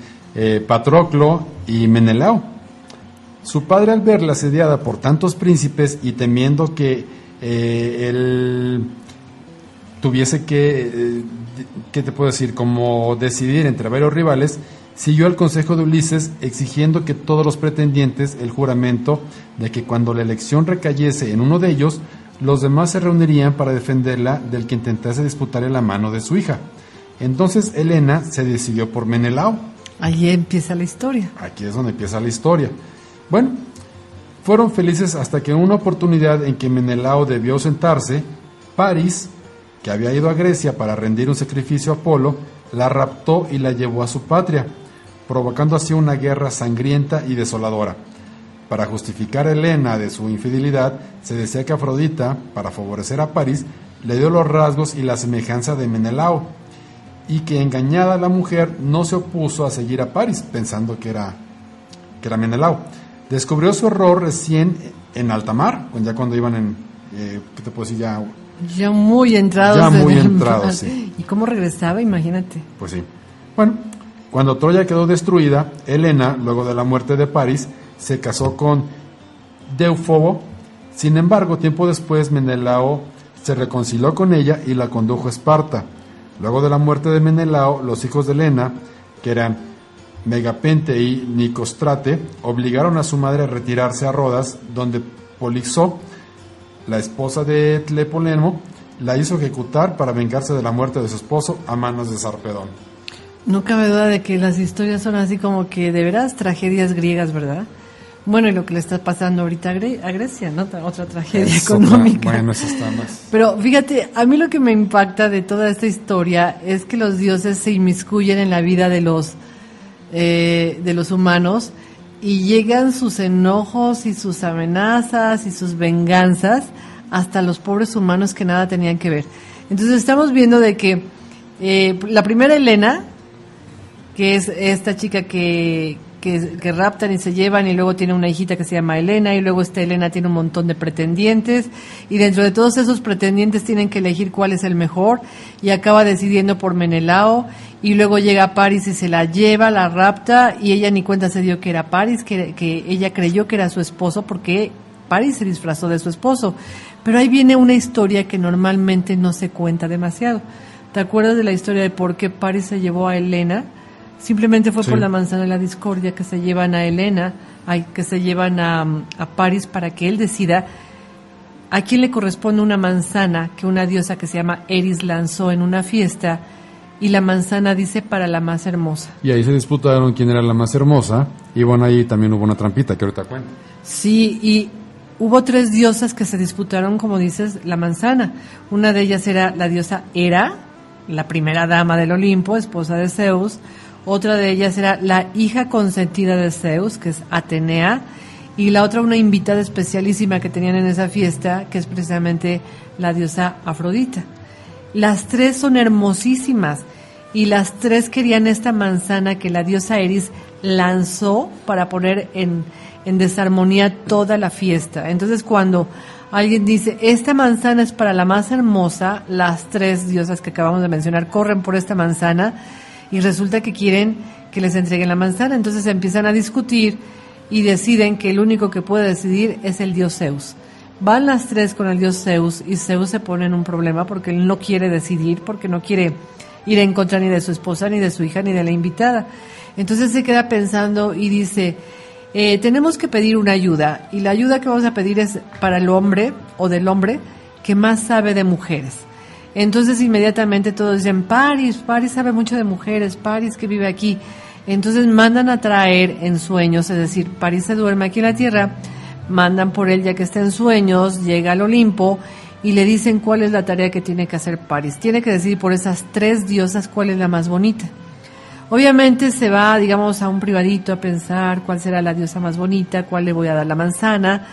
Patroclo y Menelao. Su padre, al verla asediada por tantos príncipes y temiendo que él tuviese que, ¿qué te puedo decir?, como decidir entre varios rivales, siguió el consejo de Ulises, exigiendo que todos los pretendientes el juramento de que cuando la elección recayese en uno de ellos, los demás se reunirían para defenderla del que intentase disputarle la mano de su hija. Entonces Helena se decidió por Menelao. Ahí empieza la historia. Aquí es donde empieza la historia. Bueno, fueron felices hasta que en una oportunidad en que Menelao debió ausentarse, Paris, que había ido a Grecia para rendir un sacrificio a Apolo, la raptó y la llevó a su patria, provocando así una guerra sangrienta y desoladora. Para justificar a Helena de su infidelidad, se decía que Afrodita, para favorecer a Paris, le dio los rasgos y la semejanza de Menelao, y que engañada la mujer no se opuso a seguir a Paris, pensando que era Menelao. Descubrió su error recién en alta mar, ya cuando iban en, ¿qué te puedo decir? Ya muy entrados. Ya muy entrados, sí. ¿Y cómo regresaba? Imagínate. Pues sí. Bueno, cuando Troya quedó destruida, Helena, luego de la muerte de Paris, se casó con Deufobo. Sin embargo, tiempo después, Menelao se reconcilió con ella y la condujo a Esparta. Luego de la muerte de Menelao, los hijos de Helena, que eran Megapente y Nicostrate, obligaron a su madre a retirarse a Rodas, donde Polixo, la esposa de Tlepolemo, la hizo ejecutar para vengarse de la muerte de su esposo a manos de Sarpedón. No cabe duda de que las historias son así como que de veras tragedias griegas, ¿verdad? Bueno, y lo que le está pasando ahorita a Grecia, ¿no? Otra tragedia económica. Bueno, eso está más. Pero fíjate, a mí lo que me impacta de toda esta historia es que los dioses se inmiscuyen en la vida de los humanos y llegan sus enojos y sus amenazas y sus venganzas hasta los pobres humanos que nada tenían que ver. Entonces estamos viendo de que la primera Helena, que es esta chica que raptan y se llevan, y luego tiene una hijita que se llama Helena, y luego esta Helena tiene un montón de pretendientes, y dentro de todos esos pretendientes tienen que elegir cuál es el mejor, y acaba decidiendo por Menelao, y luego llega Paris y se la lleva, la rapta, y ella ni cuenta se dio que era Paris, que ella creyó que era su esposo, porque Paris se disfrazó de su esposo. Pero ahí viene una historia que normalmente no se cuenta demasiado. ¿Te acuerdas de la historia de por qué Paris se llevó a Helena? Simplemente fue por la manzana de la discordia que se llevan a Helena, que se llevan a Paris para que él decida a quién le corresponde una manzana que una diosa que se llama Eris lanzó en una fiesta, y la manzana dice para la más hermosa. Y ahí se disputaron quién era la más hermosa, y bueno, ahí también hubo una trampita que ahorita cuento. Sí, y hubo 3 diosas que se disputaron, como dices, la manzana. Una de ellas era la diosa Hera, la primera dama del Olimpo, esposa de Zeus. Otra de ellas era la hija consentida de Zeus, que es Atenea, y la otra una invitada especialísima que tenían en esa fiesta, que es precisamente la diosa Afrodita. Las 3 son hermosísimas, y las 3 querían esta manzana que la diosa Eris lanzó para poner en desarmonía toda la fiesta. Entonces, cuando alguien dice, esta manzana es para la más hermosa, las 3 diosas que acabamos de mencionar corren por esta manzana, y resulta que quieren que les entreguen la manzana. Entonces empiezan a discutir y deciden que el único que puede decidir es el dios Zeus. Van las 3 con el dios Zeus, y Zeus se pone en un problema porque él no quiere decidir, porque no quiere ir en contra ni de su esposa, ni de su hija, ni de la invitada. Entonces se queda pensando y dice, tenemos que pedir una ayuda, y la ayuda que vamos a pedir es para el hombre o del hombre que más sabe de mujeres. Entonces inmediatamente todos dicen, Paris sabe mucho de mujeres, Paris que vive aquí. Entonces mandan a traer en sueños, es decir, Paris se duerme aquí en la tierra, mandan por él ya que está en sueños, llega al Olimpo y le dicen cuál es la tarea que tiene que hacer Paris. Tiene que decidir por esas 3 diosas cuál es la más bonita. Obviamente se va, digamos, a un privadito a pensar cuál será la diosa más bonita, cuál le voy a dar la manzana,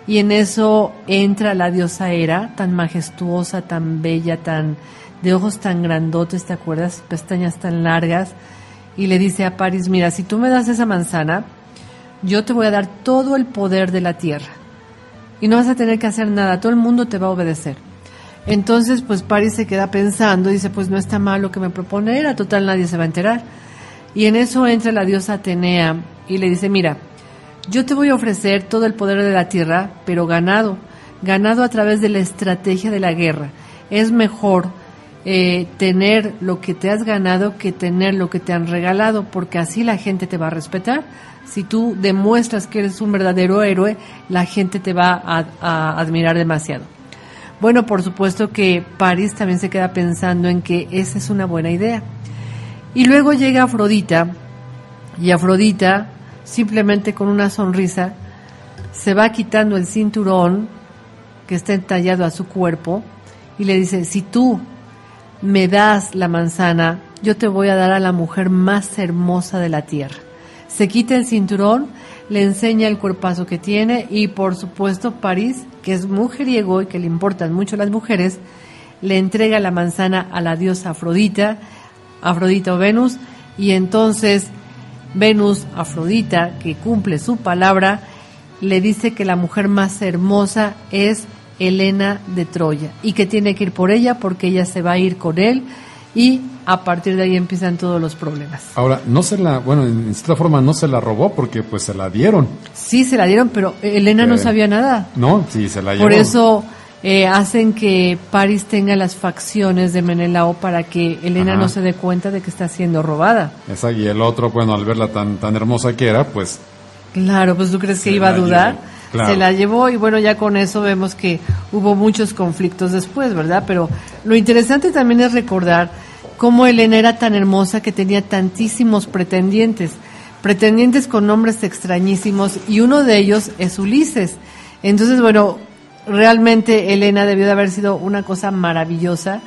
y en eso entra la diosa Hera, tan majestuosa, tan bella, tan de ojos tan grandotes, ¿te acuerdas? Pestañas tan largas, y le dice a Paris, mira, si tú me das esa manzana, yo te voy a dar todo el poder de la tierra, y no vas a tener que hacer nada, todo el mundo te va a obedecer. Entonces, pues Paris se queda pensando y dice, pues no está mal lo que me propone Hera, total nadie se va a enterar. Y en eso entra la diosa Atenea y le dice, mira, yo te voy a ofrecer todo el poder de la tierra, pero ganado a través de la estrategia de la guerra. Es mejor tener lo que te has ganado que tener lo que te han regalado, porque así la gente te va a respetar. Si tú demuestras que eres un verdadero héroe, la gente te va a admirar demasiado. Bueno, por supuesto que Paris también se queda pensando en que esa es una buena idea. Y luego llega Afrodita, y Afrodita, simplemente con una sonrisa, se va quitando el cinturón que está entallado a su cuerpo y le dice, si tú me das la manzana, yo te voy a dar a la mujer más hermosa de la tierra. Se quita el cinturón, le enseña el cuerpazo que tiene y por supuesto Paris, que es mujeriego y que le importan mucho las mujeres, le entrega la manzana a la diosa Afrodita o Venus, y entonces Venus, Afrodita, que cumple su palabra, le dice que la mujer más hermosa es Helena de Troya y que tiene que ir por ella porque ella se va a ir con él, y a partir de ahí empiezan todos los problemas. Ahora, en cierta forma no se la robó porque pues se la dieron. Sí, se la dieron, pero Helena no sabía nada. No, sí, se la llevó. Por eso hacen que Paris tenga las facciones de Menelao para que Helena no se dé cuenta de que está siendo robada. Esa, y el otro, bueno, al verla tan hermosa que era, pues... Claro, pues tú crees que iba a dudar. Claro. Se la llevó y bueno, ya con eso vemos que hubo muchos conflictos después, ¿verdad? Pero lo interesante también es recordar cómo Helena era tan hermosa que tenía tantísimos pretendientes con nombres extrañísimos, y uno de ellos es Ulises. Entonces, bueno, realmente Helena debió de haber sido una cosa maravillosa.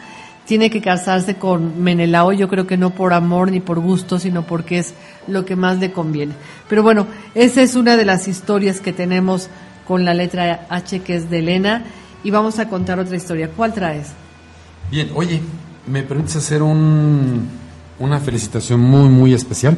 Tiene que casarse con Menelao, yo creo que no por amor ni por gusto, sino porque es lo que más le conviene. Pero bueno, esa es una de las historias que tenemos con la letra H, que es de Helena, y vamos a contar otra historia. ¿Cuál traes? Bien, oye, ¿me permites hacer una felicitación muy, muy especial?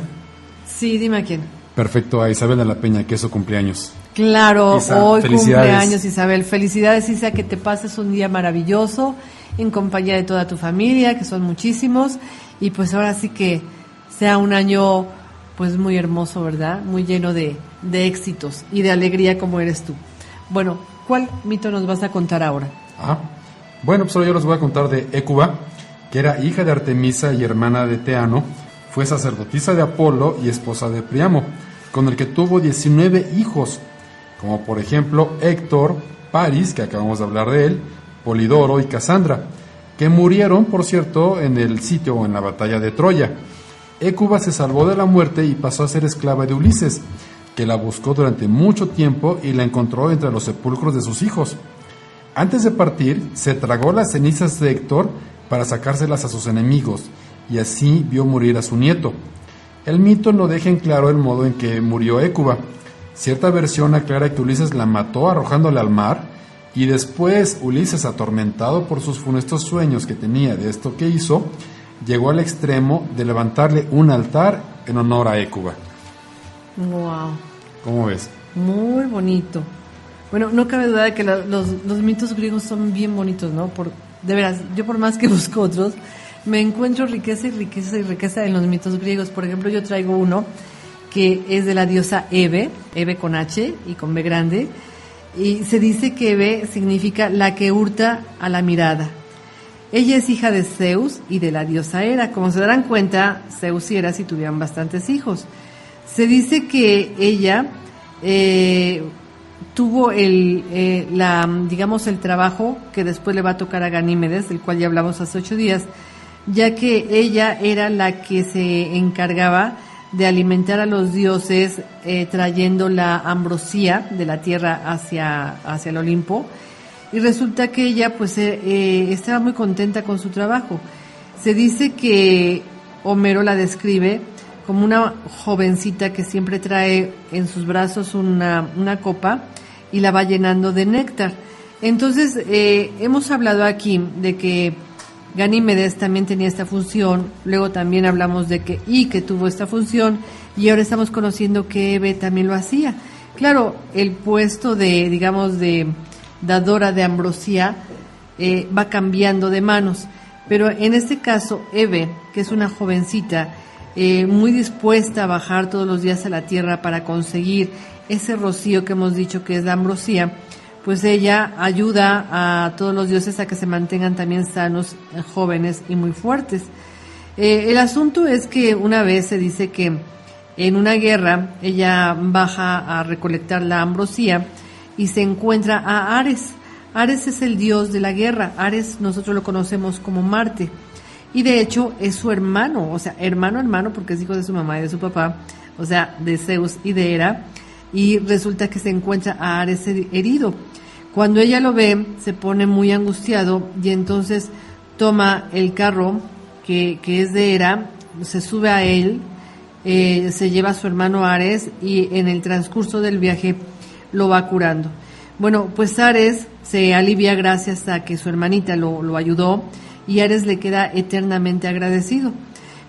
Sí, dime a quién. Perfecto, a Isabel de la Peña, que es su cumpleaños. Claro, Isa, hoy cumpleaños, Isabel. Felicidades, Isa, que te pases un día maravilloso en compañía de toda tu familia, que son muchísimos, y pues ahora sí que sea un año pues muy hermoso, ¿verdad? Muy lleno de éxitos y de alegría como eres tú. Bueno, ¿cuál mito nos vas a contar ahora? Bueno, pues ahora yo les voy a contar de Hécuba, que era hija de Artemisa y hermana de Teano, fue sacerdotisa de Apolo y esposa de Priamo, con el que tuvo 19 hijos, como por ejemplo Héctor, Paris, que acabamos de hablar de él, Polidoro y Casandra, que murieron, por cierto, en el sitio o en la batalla de Troya. Hécuba se salvó de la muerte y pasó a ser esclava de Ulises, que la buscó durante mucho tiempo y la encontró entre los sepulcros de sus hijos. Antes de partir, se tragó las cenizas de Héctor para sacárselas a sus enemigos, y así vio morir a su nieto. El mito no deja en claro el modo en que murió Hécuba. Cierta versión aclara que Ulises la mató arrojándola al mar, y después Ulises, atormentado por sus funestos sueños que tenía de esto que hizo, llegó al extremo de levantarle un altar en honor a Hécuba. Wow. ¿Cómo ves? Muy bonito. Bueno, no cabe duda de que los mitos griegos son bien bonitos, ¿no? De veras, yo por más que busco otros, me encuentro riqueza y riqueza y riqueza en los mitos griegos. Por ejemplo, yo traigo uno que es de la diosa Hebe con H y con B grande, y se dice que Hebe significa la que hurta a la mirada. Ella es hija de Zeus y de la diosa Hera. Como se darán cuenta, Zeus y Hera sí tuvieron bastantes hijos. Se dice que ella tuvo el trabajo que después le va a tocar a Ganímedes, del cual ya hablamos hace 8 días, ya que ella era la que se encargaba de alimentar a los dioses trayendo la ambrosía de la tierra hacia el Olimpo. Y resulta que ella pues estaba muy contenta con su trabajo. Se dice que Homero la describe como una jovencita que siempre trae en sus brazos una copa y la va llenando de néctar. Entonces hemos hablado aquí de que Ganímedes también tenía esta función, luego también hablamos de que Ike tuvo esta función y ahora estamos conociendo que Hebe también lo hacía. Claro, el puesto de dadora de ambrosía va cambiando de manos, pero en este caso Hebe, que es una jovencita muy dispuesta a bajar todos los días a la tierra para conseguir ese rocío que hemos dicho que es la ambrosía, pues ella ayuda a todos los dioses a que se mantengan también sanos, jóvenes y muy fuertes. El asunto es que una vez se dice que en una guerra ella baja a recolectar la ambrosía y se encuentra a Ares. Ares es el dios de la guerra. Ares nosotros lo conocemos como Marte. Y de hecho es su hermano, o sea, hermano, porque es hijo de su mamá y de su papá, o sea, de Zeus y de Hera. Y resulta que se encuentra a Ares herido. Cuando ella lo ve, se pone muy angustiado y entonces toma el carro que es de Hera, se sube a él, se lleva a su hermano Ares y en el transcurso del viaje lo va curando. Bueno, pues Ares se alivia gracias a que su hermanita lo ayudó y Ares le queda eternamente agradecido.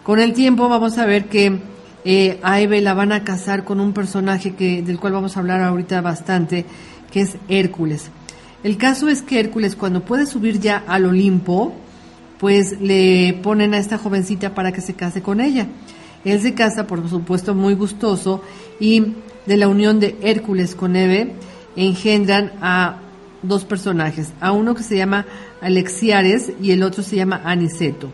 Con el tiempo vamos a ver que a Hebe la van a casar con un personaje del cual vamos a hablar ahorita bastante, que es Hércules. El caso es que Hércules, cuando puede subir ya al Olimpo, pues le ponen a esta jovencita para que se case con ella. Él se casa, por supuesto, muy gustoso, y de la unión de Hércules con Hebe engendran a 2 personajes, a uno que se llama Alexiares y el otro se llama Aniceto.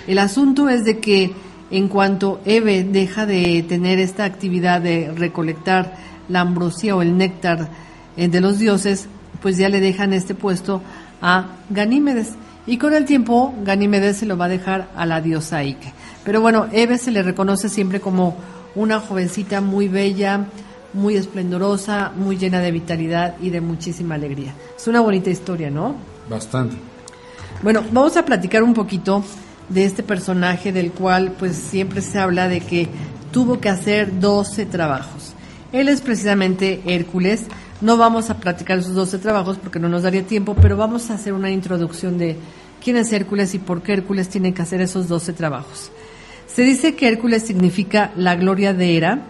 El asunto es de que en cuanto Hebe deja de tener esta actividad de recolectar la ambrosía o el néctar de los dioses, pues ya le dejan este puesto a Ganímedes. Y con el tiempo Ganímedes se lo va a dejar a la diosa Ike. Pero bueno, Hebe se le reconoce siempre como una jovencita muy bella, muy esplendorosa, muy llena de vitalidad y de muchísima alegría. Es una bonita historia, ¿no? Bastante. Bueno, vamos a platicar un poquito de este personaje del cual pues siempre se habla de que tuvo que hacer 12 trabajos. Él es precisamente Hércules. No vamos a platicar sus 12 trabajos porque no nos daría tiempo, pero vamos a hacer una introducción de quién es Hércules y por qué Hércules tiene que hacer esos 12 trabajos. Se dice que Hércules significa la gloria de Hera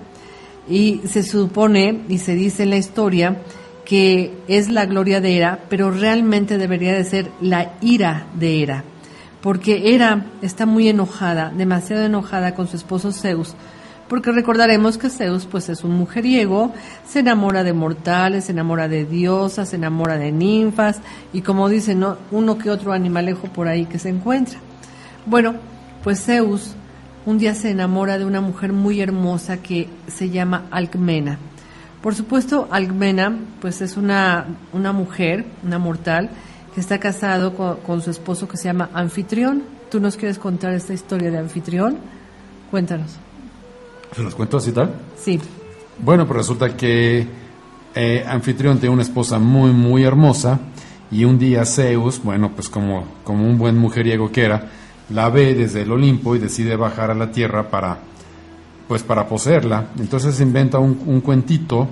y se supone y se dice en la historia que es la gloria de Hera, pero realmente debería de ser la ira de Hera, porque Hera está muy enojada, demasiado enojada con su esposo Zeus, porque recordaremos que Zeus pues es un mujeriego, se enamora de mortales, se enamora de diosas, se enamora de ninfas y como dicen, ¿no?, uno que otro animalejo por ahí que se encuentra. Bueno, pues Zeus un día se enamora de una mujer muy hermosa que se llama Alcmena. Por supuesto, Alcmena pues es una mujer, una mortal, que está casado con su esposo que se llama Anfitrión. ¿Tú nos quieres contar esta historia de Anfitrión? Cuéntanos. ¿Se los cuento así tal? Sí. Bueno, pues resulta que Anfitrión tiene una esposa muy, muy hermosa y un día Zeus, bueno, pues como un buen mujeriego que era, la ve desde el Olimpo y decide bajar a la tierra para poseerla. Entonces inventa un cuentito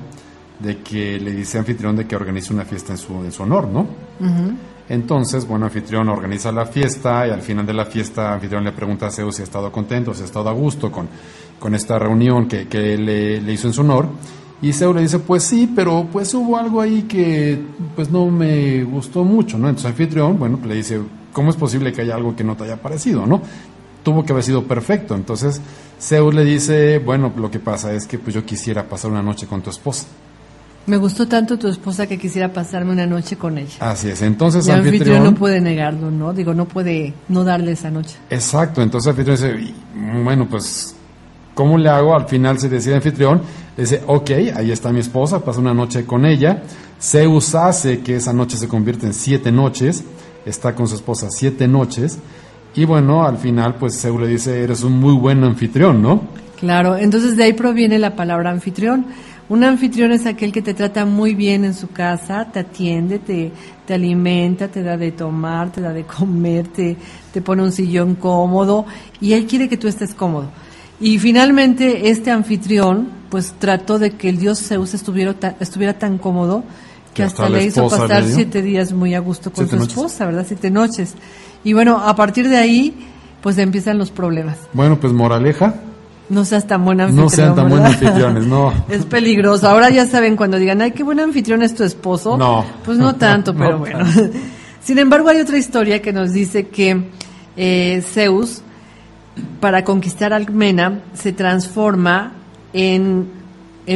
de que le dice a Anfitrión de que organice una fiesta en su honor, ¿no? Uh-huh. Entonces, bueno, Anfitrión organiza la fiesta y al final de la fiesta Anfitrión le pregunta a Zeus si ha estado contento, si ha estado a gusto con esta reunión que le hizo en su honor. Y Zeus le dice, pues sí, pero pues hubo algo ahí que pues no me gustó mucho, ¿no? Entonces Anfitrión, bueno, le dice, ¿cómo es posible que haya algo que no te haya parecido, no? Tuvo que haber sido perfecto. Entonces Zeus le dice, bueno, lo que pasa es que pues yo quisiera pasar una noche con tu esposa. Me gustó tanto tu esposa que quisiera pasarme una noche con ella. Así es, entonces el anfitrión no puede negarlo, ¿no? Digo, no puede no darle esa noche. Exacto, entonces el anfitrión dice, bueno, pues, ¿cómo le hago? Al final se decide el anfitrión, le dice, ok, ahí está mi esposa, pasa una noche con ella. Zeus hace que esa noche se convierta en 7 noches, está con su esposa 7 noches, y bueno, al final, pues Zeus le dice, eres un muy buen anfitrión, ¿no? Claro, entonces de ahí proviene la palabra anfitrión. Un anfitrión es aquel que te trata muy bien en su casa, te atiende, te alimenta, te da de tomar, te da de comer, te pone un sillón cómodo y él quiere que tú estés cómodo. Y finalmente este anfitrión pues trató de que el dios Zeus estuviera tan cómodo que hasta le hizo pasar 7 días muy a gusto con su esposa, ¿verdad? 7 noches. Y bueno, a partir de ahí pues empiezan los problemas. Bueno, pues moraleja. No seas tan buen anfitrión. No sean tan buenos anfitriones, no. Es peligroso. Ahora ya saben cuando digan, ay, qué buen anfitrión es tu esposo. No. Pues no tanto, pero no bueno. Tanto. Sin embargo, hay otra historia que nos dice que Zeus, para conquistar a Alcmena, se transforma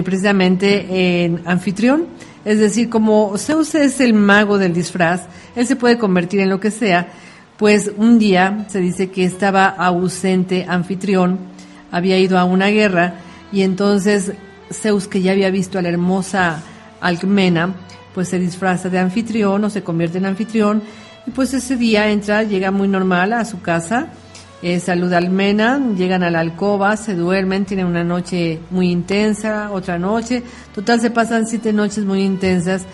precisamente en anfitrión. Es decir, como Zeus es el mago del disfraz, él se puede convertir en lo que sea, pues un día se dice que estaba ausente anfitrión, había ido a una guerra y entonces Zeus, que ya había visto a la hermosa Alcmena, pues se disfraza de anfitrión o se convierte en anfitrión y pues ese día llega muy normal a su casa, saluda a Alcmena, llegan a la alcoba, se duermen, tienen una noche muy intensa, otra noche, total se pasan 7 noches muy intensas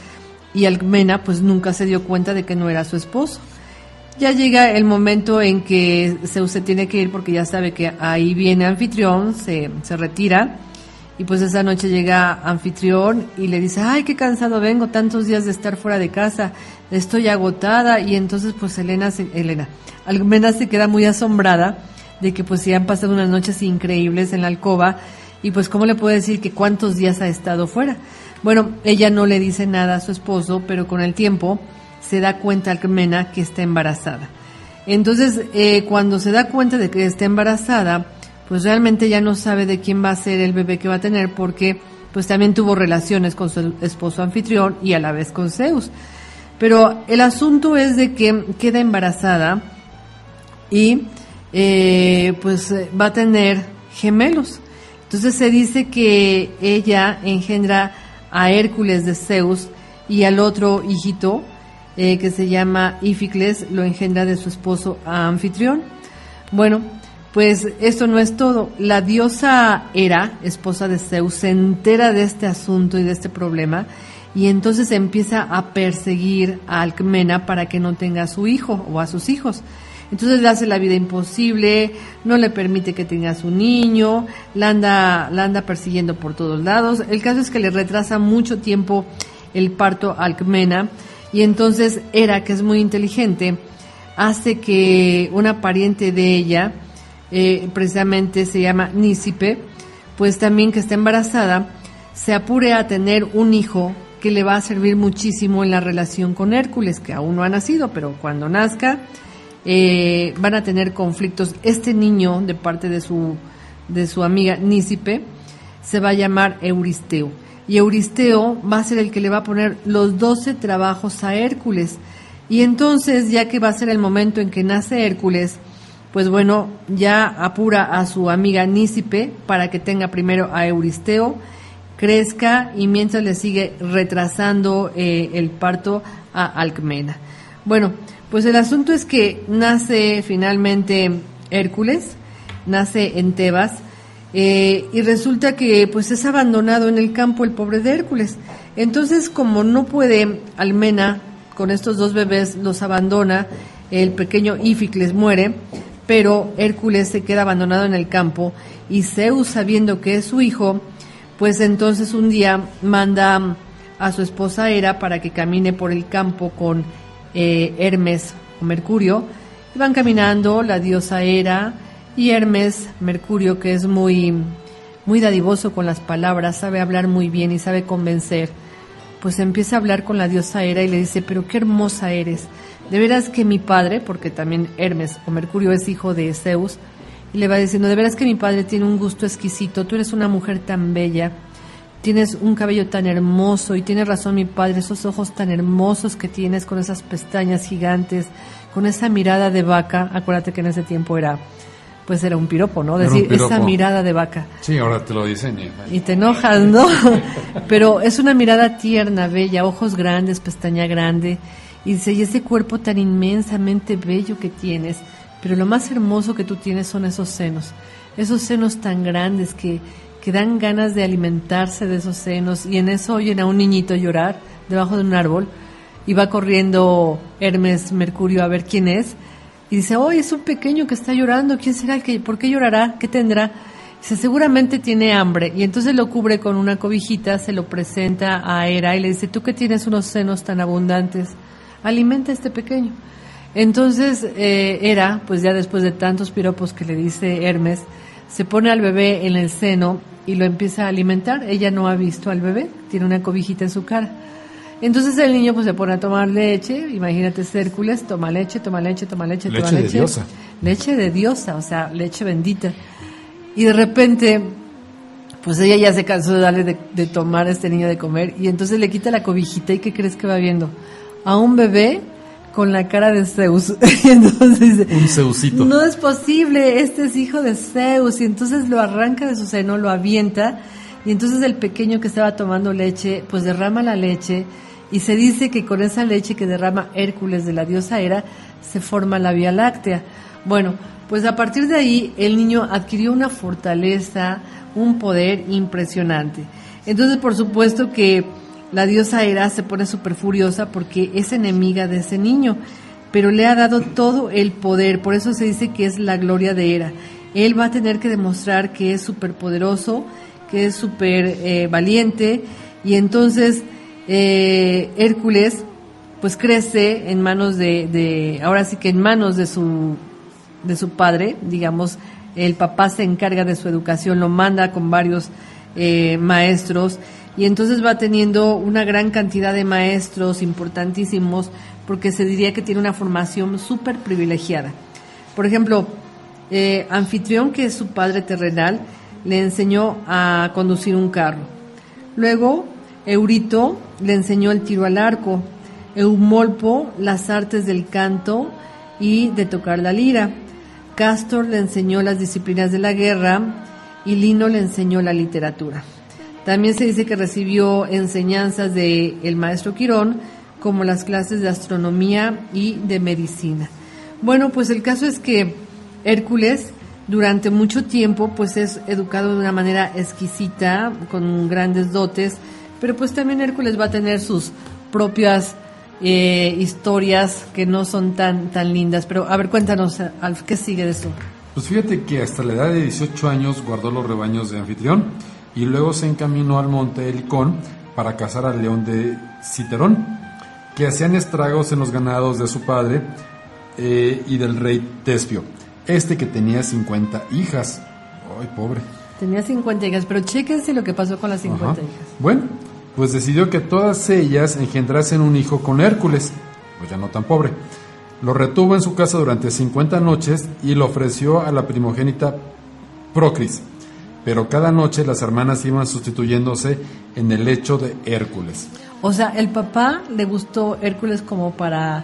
y Alcmena pues nunca se dio cuenta de que no era su esposo. Ya llega el momento en que Zeus se tiene que ir porque ya sabe que ahí viene anfitrión, se retira y pues esa noche llega anfitrión y le dice, ay, qué cansado vengo, tantos días de estar fuera de casa, estoy agotada y entonces pues Alcmena se queda muy asombrada de que pues se han pasado unas noches increíbles en la alcoba y pues cómo le puede decir que cuántos días ha estado fuera. Bueno, ella no le dice nada a su esposo, pero con el tiempo se da cuenta Alcmena que está embarazada. Entonces, cuando se da cuenta de que está embarazada, pues realmente ya no sabe de quién va a ser el bebé que va a tener, porque pues también tuvo relaciones con su esposo anfitrión y a la vez con Zeus. Pero el asunto es de que queda embarazada y pues va a tener gemelos. Entonces se dice que ella engendra a Hércules de Zeus y al otro hijito, que se llama Íficles, lo engendra de su esposo Anfitrión. Bueno, pues esto no es todo. La diosa Hera, esposa de Zeus, se entera de este asunto y de este problema y entonces empieza a perseguir a Alcmena para que no tenga a su hijo o a sus hijos. Entonces le hace la vida imposible, no le permite que tenga a su niño, la anda persiguiendo por todos lados. El caso es que le retrasa mucho tiempo el parto a Alcmena. Y entonces Hera, que es muy inteligente, hace que una pariente de ella, precisamente se llama Nícipe, pues también que está embarazada, se apure a tener un hijo que le va a servir muchísimo en la relación con Hércules, que aún no ha nacido, pero cuando nazca van a tener conflictos. Este niño, de parte de su amiga Nícipe, se va a llamar Euristeo. Y Euristeo va a ser el que le va a poner los 12 trabajos a Hércules. Y entonces, ya que va a ser el momento en que nace Hércules, pues bueno, ya apura a su amiga Nícipe para que tenga primero a Euristeo, crezca y mientras le sigue retrasando el parto a Alcmena. Bueno, pues el asunto es que nace finalmente Hércules, nace en Tebas, y resulta que pues es abandonado en el campo el pobre de Hércules. Entonces, como no puede Alcmena con estos 2 bebés, los abandona, el pequeño Íficles muere, pero Hércules se queda abandonado en el campo y Zeus, sabiendo que es su hijo, pues entonces un día manda a su esposa Hera para que camine por el campo con Hermes o Mercurio, y van caminando la diosa Hera y Hermes, Mercurio, que es muy, muy dadivoso con las palabras, sabe hablar muy bien y sabe convencer, pues empieza a hablar con la diosa Hera y le dice, pero qué hermosa eres, de veras que mi padre, porque también Hermes o Mercurio es hijo de Zeus, y le va diciendo, de veras que mi padre tiene un gusto exquisito, tú eres una mujer tan bella, tienes un cabello tan hermoso, y tiene razón mi padre, esos ojos tan hermosos que tienes, con esas pestañas gigantes, con esa mirada de vaca. Acuérdate que en ese tiempo era un piropo, ¿no? Decir, esa mirada de vaca. Sí, ahora te lo dicen. Y te enojas, ¿no? Pero es una mirada tierna, bella, ojos grandes, pestaña grande, y dice, y ese cuerpo tan inmensamente bello que tienes, pero lo más hermoso que tú tienes son esos senos tan grandes que dan ganas de alimentarse de esos senos. Y en eso oyen a un niñito llorar debajo de un árbol, y va corriendo Hermes Mercurio a ver quién es, y dice, es un pequeño que está llorando, ¿quién será? ¿Por qué llorará? ¿Qué tendrá? Dice, seguramente tiene hambre, y entonces lo cubre con una cobijita, se lo presenta a Hera y le dice, tú que tienes unos senos tan abundantes, alimenta a este pequeño. Entonces Hera, pues ya después de tantos piropos que le dice Hermes, se pone al bebé en el seno y lo empieza a alimentar. Ella no ha visto al bebé, tiene una cobijita en su cara. Entonces el niño pues se pone a tomar leche, imagínate, es Hércules, toma leche. Leche de diosa. Leche de diosa, o sea, leche bendita. Y de repente, pues ella ya se cansó de darle de tomar a este niño de comer, y entonces le quita la cobijita, ¿y qué crees que va viendo? A un bebé con la cara de Zeus. Y entonces un Zeusito. No es posible, este es hijo de Zeus. Y entonces lo arranca de su seno, lo avienta, y entonces el pequeño que estaba tomando leche, pues derrama la leche. Y se dice que con esa leche que derrama Hércules de la diosa Hera, se forma la Vía Láctea. Bueno, pues a partir de ahí el niño adquirió una fortaleza, un poder impresionante. Entonces, por supuesto que la diosa Hera se pone súper furiosa porque es enemiga de ese niño, pero le ha dado todo el poder. Por eso se dice que es la gloria de Hera. Él va a tener que demostrar que es súper poderoso, que es súper valiente, y entonces Hércules pues crece en manos ahora sí que en manos de su padre, digamos. El papá se encarga de su educación, lo manda con varios maestros, y entonces va teniendo una gran cantidad de maestros importantísimos, porque se diría que tiene una formación súper privilegiada. Por ejemplo, Anfitrión, que es su padre terrenal, le enseñó a conducir un carro. Luego Eurito le enseñó el tiro al arco, Eumolpo las artes del canto y de tocar la lira, Cástor le enseñó las disciplinas de la guerra, y Lino le enseñó la literatura. También se dice que recibió enseñanzas del maestro Quirón, como las clases de astronomía y de medicina. Bueno, pues el caso es que Hércules durante mucho tiempo pues es educado de una manera exquisita, con grandes dotes, pero pues también Hércules va a tener sus propias historias que no son tan lindas. Pero a ver, cuéntanos, Alf, ¿qué sigue de eso? Pues fíjate que hasta la edad de 18 años guardó los rebaños de Anfitrión, y luego se encaminó al monte Helicón para cazar al león de Citerón, que hacían estragos en los ganados de su padre y del rey Tespio, que tenía 50 hijas. ¡Ay, pobre! Tenía 50 hijas, pero chéquense lo que pasó con las 50 hijas. Bueno, pues decidió que todas ellas engendrasen un hijo con Hércules, pues ya no tan pobre. Lo retuvo en su casa durante 50 noches y lo ofreció a la primogénita Procris, pero cada noche las hermanas iban sustituyéndose en el lecho de Hércules. O sea, el papá le gustó Hércules como para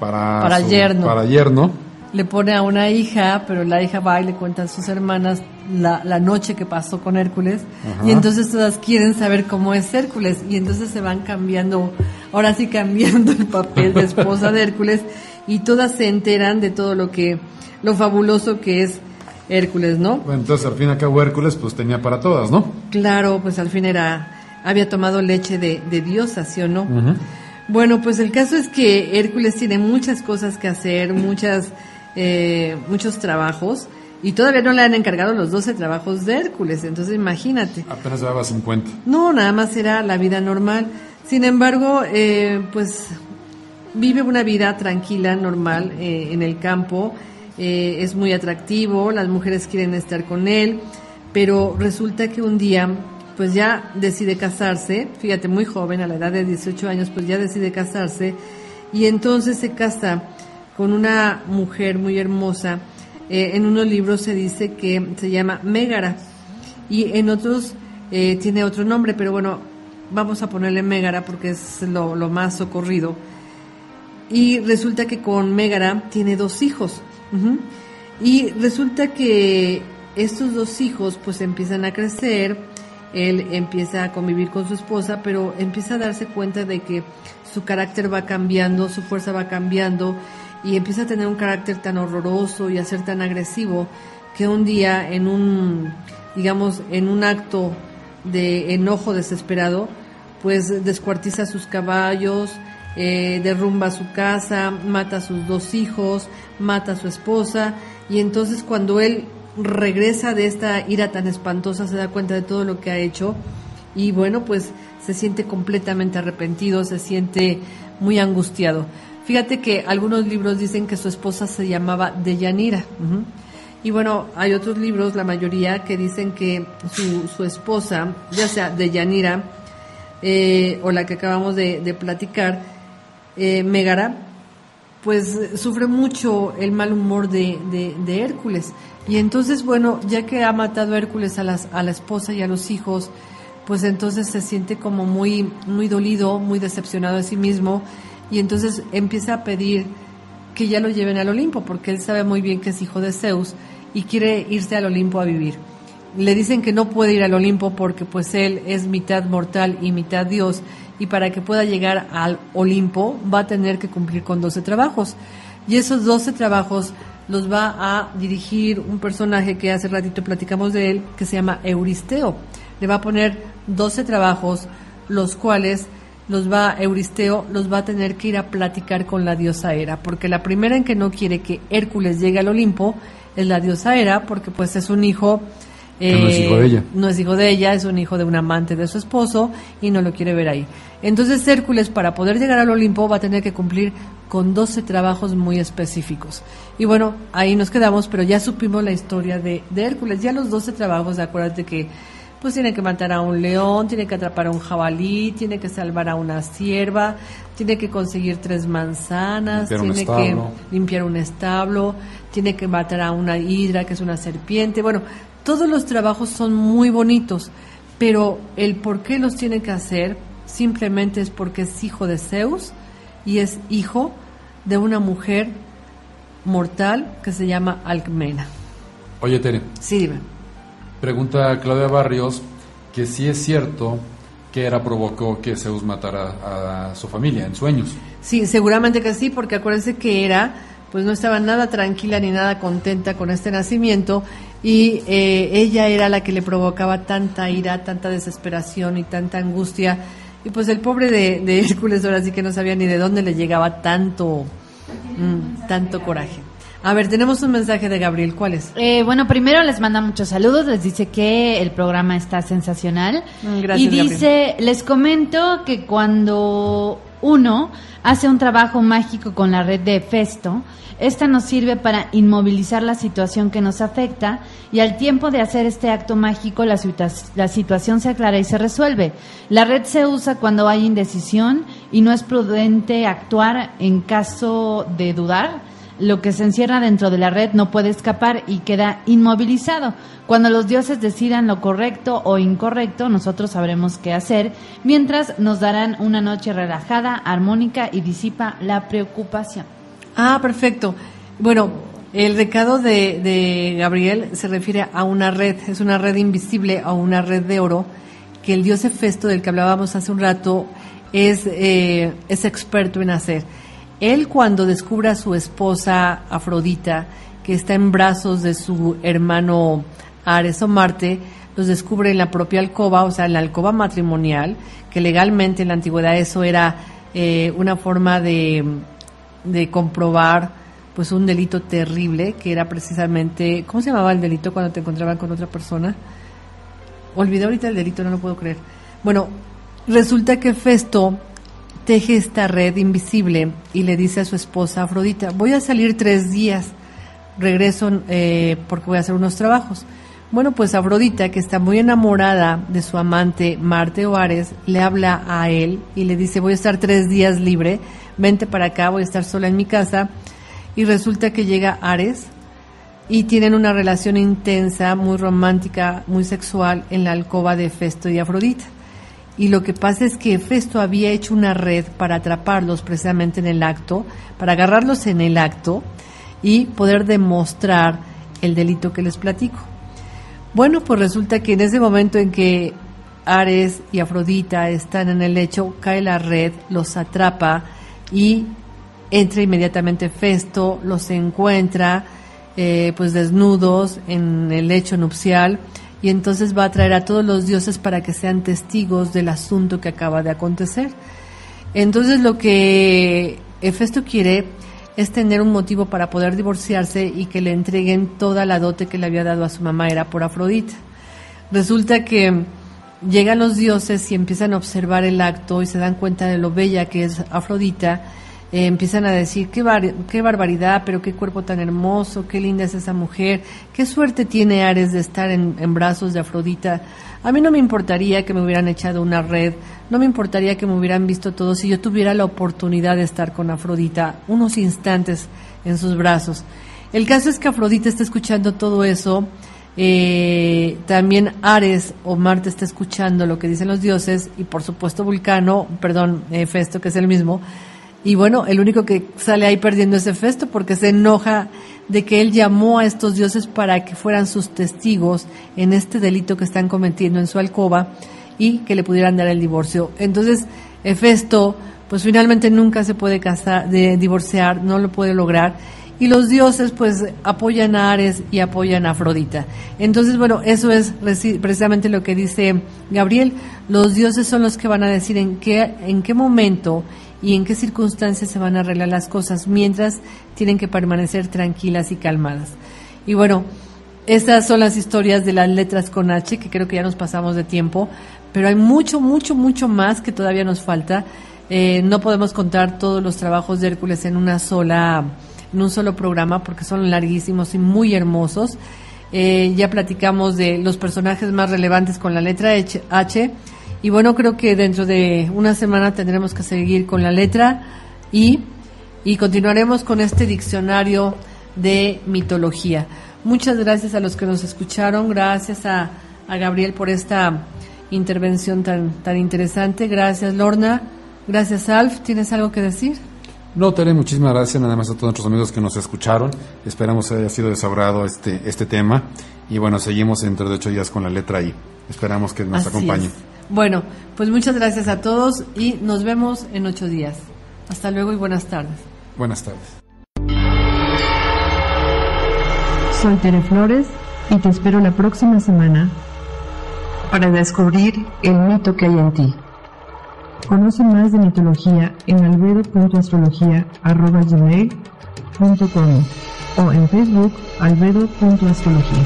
yerno. Para yerno. Le pone a una hija, pero la hija va y le cuenta a sus hermanas la noche que pasó con Hércules. Ajá. Y entonces todas quieren saber cómo es Hércules, y entonces se van cambiando, ahora sí cambiando el papel de esposa de Hércules, y todas se enteran de todo lo fabuloso que es Hércules, ¿no? Bueno, entonces al fin y al cabo Hércules pues tenía para todas, ¿no? Claro, pues al fin había tomado leche de diosa, ¿sí o no? Uh-huh. Bueno, pues el caso es que Hércules tiene muchas cosas que hacer, muchos trabajos, y todavía no le han encargado los 12 trabajos de Hércules, entonces imagínate. Apenas llevaba 50. No, nada más era la vida normal. Sin embargo, pues vive una vida tranquila, normal, en el campo. Es muy atractivo, las mujeres quieren estar con él, pero resulta que un día pues ya decide casarse. Fíjate, muy joven, a la edad de 18 años, pues ya decide casarse, y entonces se casa con una mujer muy hermosa. En unos libros se dice que se llama Mégara, y en otros tiene otro nombre, pero bueno, vamos a ponerle Mégara porque es lo más socorrido, y resulta que con Mégara tiene 2 hijos, y resulta que estos 2 hijos pues empiezan a crecer, él empieza a convivir con su esposa, pero empieza a darse cuenta de que su carácter va cambiando, su fuerza va cambiando, y empieza a tener un carácter tan horroroso y a ser tan agresivo que un día en un acto de enojo desesperado, pues descuartiza sus caballos, derrumba su casa, mata a sus 2 hijos, mata a su esposa, y entonces cuando él regresa de esta ira tan espantosa se da cuenta de todo lo que ha hecho, y bueno, pues se siente completamente arrepentido, se siente muy angustiado. Fíjate que algunos libros dicen que su esposa se llamaba Deyanira, y bueno, hay otros libros, la mayoría, que dicen que su esposa, ya sea Deyanira o la que acabamos de platicar, Mégara, pues sufre mucho el mal humor de Hércules. Y entonces, bueno, ya que ha matado a Hércules a la esposa y a los hijos, pues entonces se siente como muy, muy dolido, muy decepcionado de sí mismo, y entonces empieza a pedir que ya lo lleven al Olimpo, porque él sabe muy bien que es hijo de Zeus y quiere irse al Olimpo a vivir. Le dicen que no puede ir al Olimpo porque pues él es mitad mortal y mitad dios, y para que pueda llegar al Olimpo va a tener que cumplir con 12 trabajos, y esos 12 trabajos los va a dirigir un personaje que hace ratito platicamos de él, que se llama Euristeo. Le va a poner 12 trabajos, los cuales Euristeo los va a tener que ir a platicar con la diosa Hera, porque la primera en que no quiere que Hércules llegue al Olimpo es la diosa Hera, porque pues es un hijo... no es hijo de ella. No es hijo de ella, es un hijo de un amante de su esposo y no lo quiere ver ahí. Entonces Hércules, para poder llegar al Olimpo, va a tener que cumplir con 12 trabajos muy específicos. Y bueno, ahí nos quedamos, pero ya supimos la historia de Hércules. Ya los 12 trabajos, acuérdate que pues tiene que matar a un león, tiene que atrapar a un jabalí, tiene que salvar a una cierva, tiene que conseguir 3 manzanas, tiene que limpiar un establo, tiene que matar a una hidra, que es una serpiente. Bueno, todos los trabajos son muy bonitos, pero el por qué los tiene que hacer simplemente es porque es hijo de Zeus y es hijo de una mujer mortal que se llama Alcmena. Oye, Tere. Sí, dime. Pregunta Claudia Barrios que si es cierto que Hera provocó que Zeus matara a su familia en sueños. Sí, seguramente que sí, porque acuérdense que Hera pues no estaba nada tranquila ni nada contenta con este nacimiento, y ella era la que le provocaba tanta ira, tanta desesperación y tanta angustia, y pues el pobre de Hércules ahora sí que no sabía ni de dónde le llegaba tanto coraje. A ver, tenemos un mensaje de Gabriel, ¿cuál es? Bueno, primero les manda muchos saludos, les dice que el programa está sensacional. Gracias, y dice, Gabriel. Les comento que cuando uno hace un trabajo mágico con la red de Hefesto, esta nos sirve para inmovilizar la situación que nos afecta, y al tiempo de hacer este acto mágico la situación se aclara y se resuelve. La red se usa cuando hay indecisión y no es prudente actuar en caso de dudar. Lo que se encierra dentro de la red no puede escapar y queda inmovilizado. Cuando los dioses decidan lo correcto o incorrecto, nosotros sabremos qué hacer, mientras nos darán una noche relajada, armónica y disipa la preocupación. Ah, perfecto. Bueno, el recado de Gabriel se refiere a una red, es una red invisible o una red de oro que el dios Hefesto, del que hablábamos hace un rato, es experto en hacer. Él, cuando descubre a su esposa Afrodita, que está en brazos de su hermano Ares o Marte, los descubre en la propia alcoba, o sea, en la alcoba matrimonial, que legalmente en la antigüedad eso era una forma de comprobar pues un delito terrible, que era precisamente, ¿cómo se llamaba el delito cuando te encontraban con otra persona? Olvidé ahorita el delito, no lo puedo creer. Bueno, resulta que Hefesto teje esta red invisible y le dice a su esposa Afrodita, voy a salir 3 días, regreso porque voy a hacer unos trabajos. Bueno, pues Afrodita, que está muy enamorada de su amante Marte o Ares, le habla a él y le dice, voy a estar 3 días libre, vente para acá, voy a estar sola en mi casa. Y resulta que llega Ares y tienen una relación intensa, muy romántica, muy sexual en la alcoba de Hefesto y Afrodita. y lo que pasa es que Hefesto había hecho una red para atraparlos precisamente en el acto, para agarrarlos en el acto y poder demostrar el delito que les platico. Bueno, pues resulta que en ese momento en que Ares y Afrodita están en el lecho, cae la red, los atrapa y entra inmediatamente Hefesto, los encuentra pues desnudos en el lecho nupcial, y entonces va a traer a todos los dioses para que sean testigos del asunto que acaba de acontecer. Entonces lo que Hefesto quiere es tener un motivo para poder divorciarse y que le entreguen toda la dote que le había dado a su mamá, era por Afrodita. Resulta que llegan los dioses y empiezan a observar el acto y se dan cuenta de lo bella que es Afrodita. Empiezan a decir, qué barbaridad, pero qué cuerpo tan hermoso, qué linda es esa mujer, qué suerte tiene Ares de estar en brazos de Afrodita. A mí no me importaría que me hubieran echado una red, no me importaría que me hubieran visto todos si yo tuviera la oportunidad de estar con Afrodita unos instantes en sus brazos. El caso es que Afrodita está escuchando todo eso, también Ares o Marte está escuchando lo que dicen los dioses, y por supuesto Hefesto, que es el mismo. Y bueno, el único que sale ahí perdiendo es Hefesto, porque se enoja de que él llamó a estos dioses para que fueran sus testigos en este delito que están cometiendo en su alcoba y que le pudieran dar el divorcio. Entonces, Hefesto, pues finalmente nunca se puede divorciar, no lo puede lograr. Y los dioses pues apoyan a Ares y apoyan a Afrodita. Entonces, bueno, eso es precisamente lo que dice Gabriel. Los dioses son los que van a decir en qué momento y en qué circunstancias se van a arreglar las cosas, mientras tienen que permanecer tranquilas y calmadas. Y bueno, estas son las historias de las letras con H, que creo que ya nos pasamos de tiempo, pero hay mucho más que todavía nos falta. No podemos contar todos los trabajos de Hércules en un solo programa, porque son larguísimos y muy hermosos. Ya platicamos de los personajes más relevantes con la letra H. Y bueno, creo que dentro de una semana tendremos que seguir con la letra I y continuaremos con este diccionario de mitología. Muchas gracias a los que nos escucharon, gracias a Gabriel por esta intervención tan interesante, gracias Lorna, gracias Alf. ¿Tienes algo que decir? No, Tere, muchísimas gracias nada más a todos nuestros amigos que nos escucharon. Esperamos que haya sido desahogadado este tema. Y bueno, seguimos dentro de 8 días con la letra I. Esperamos que nos acompañen. Bueno, pues muchas gracias a todos y nos vemos en 8 días. Hasta luego y buenas tardes. Buenas tardes. Soy Tere Flores y te espero la próxima semana para descubrir el mito que hay en ti. Conoce más de mitología en albedo.astrología@gmail.com o en Facebook albedo.astrología.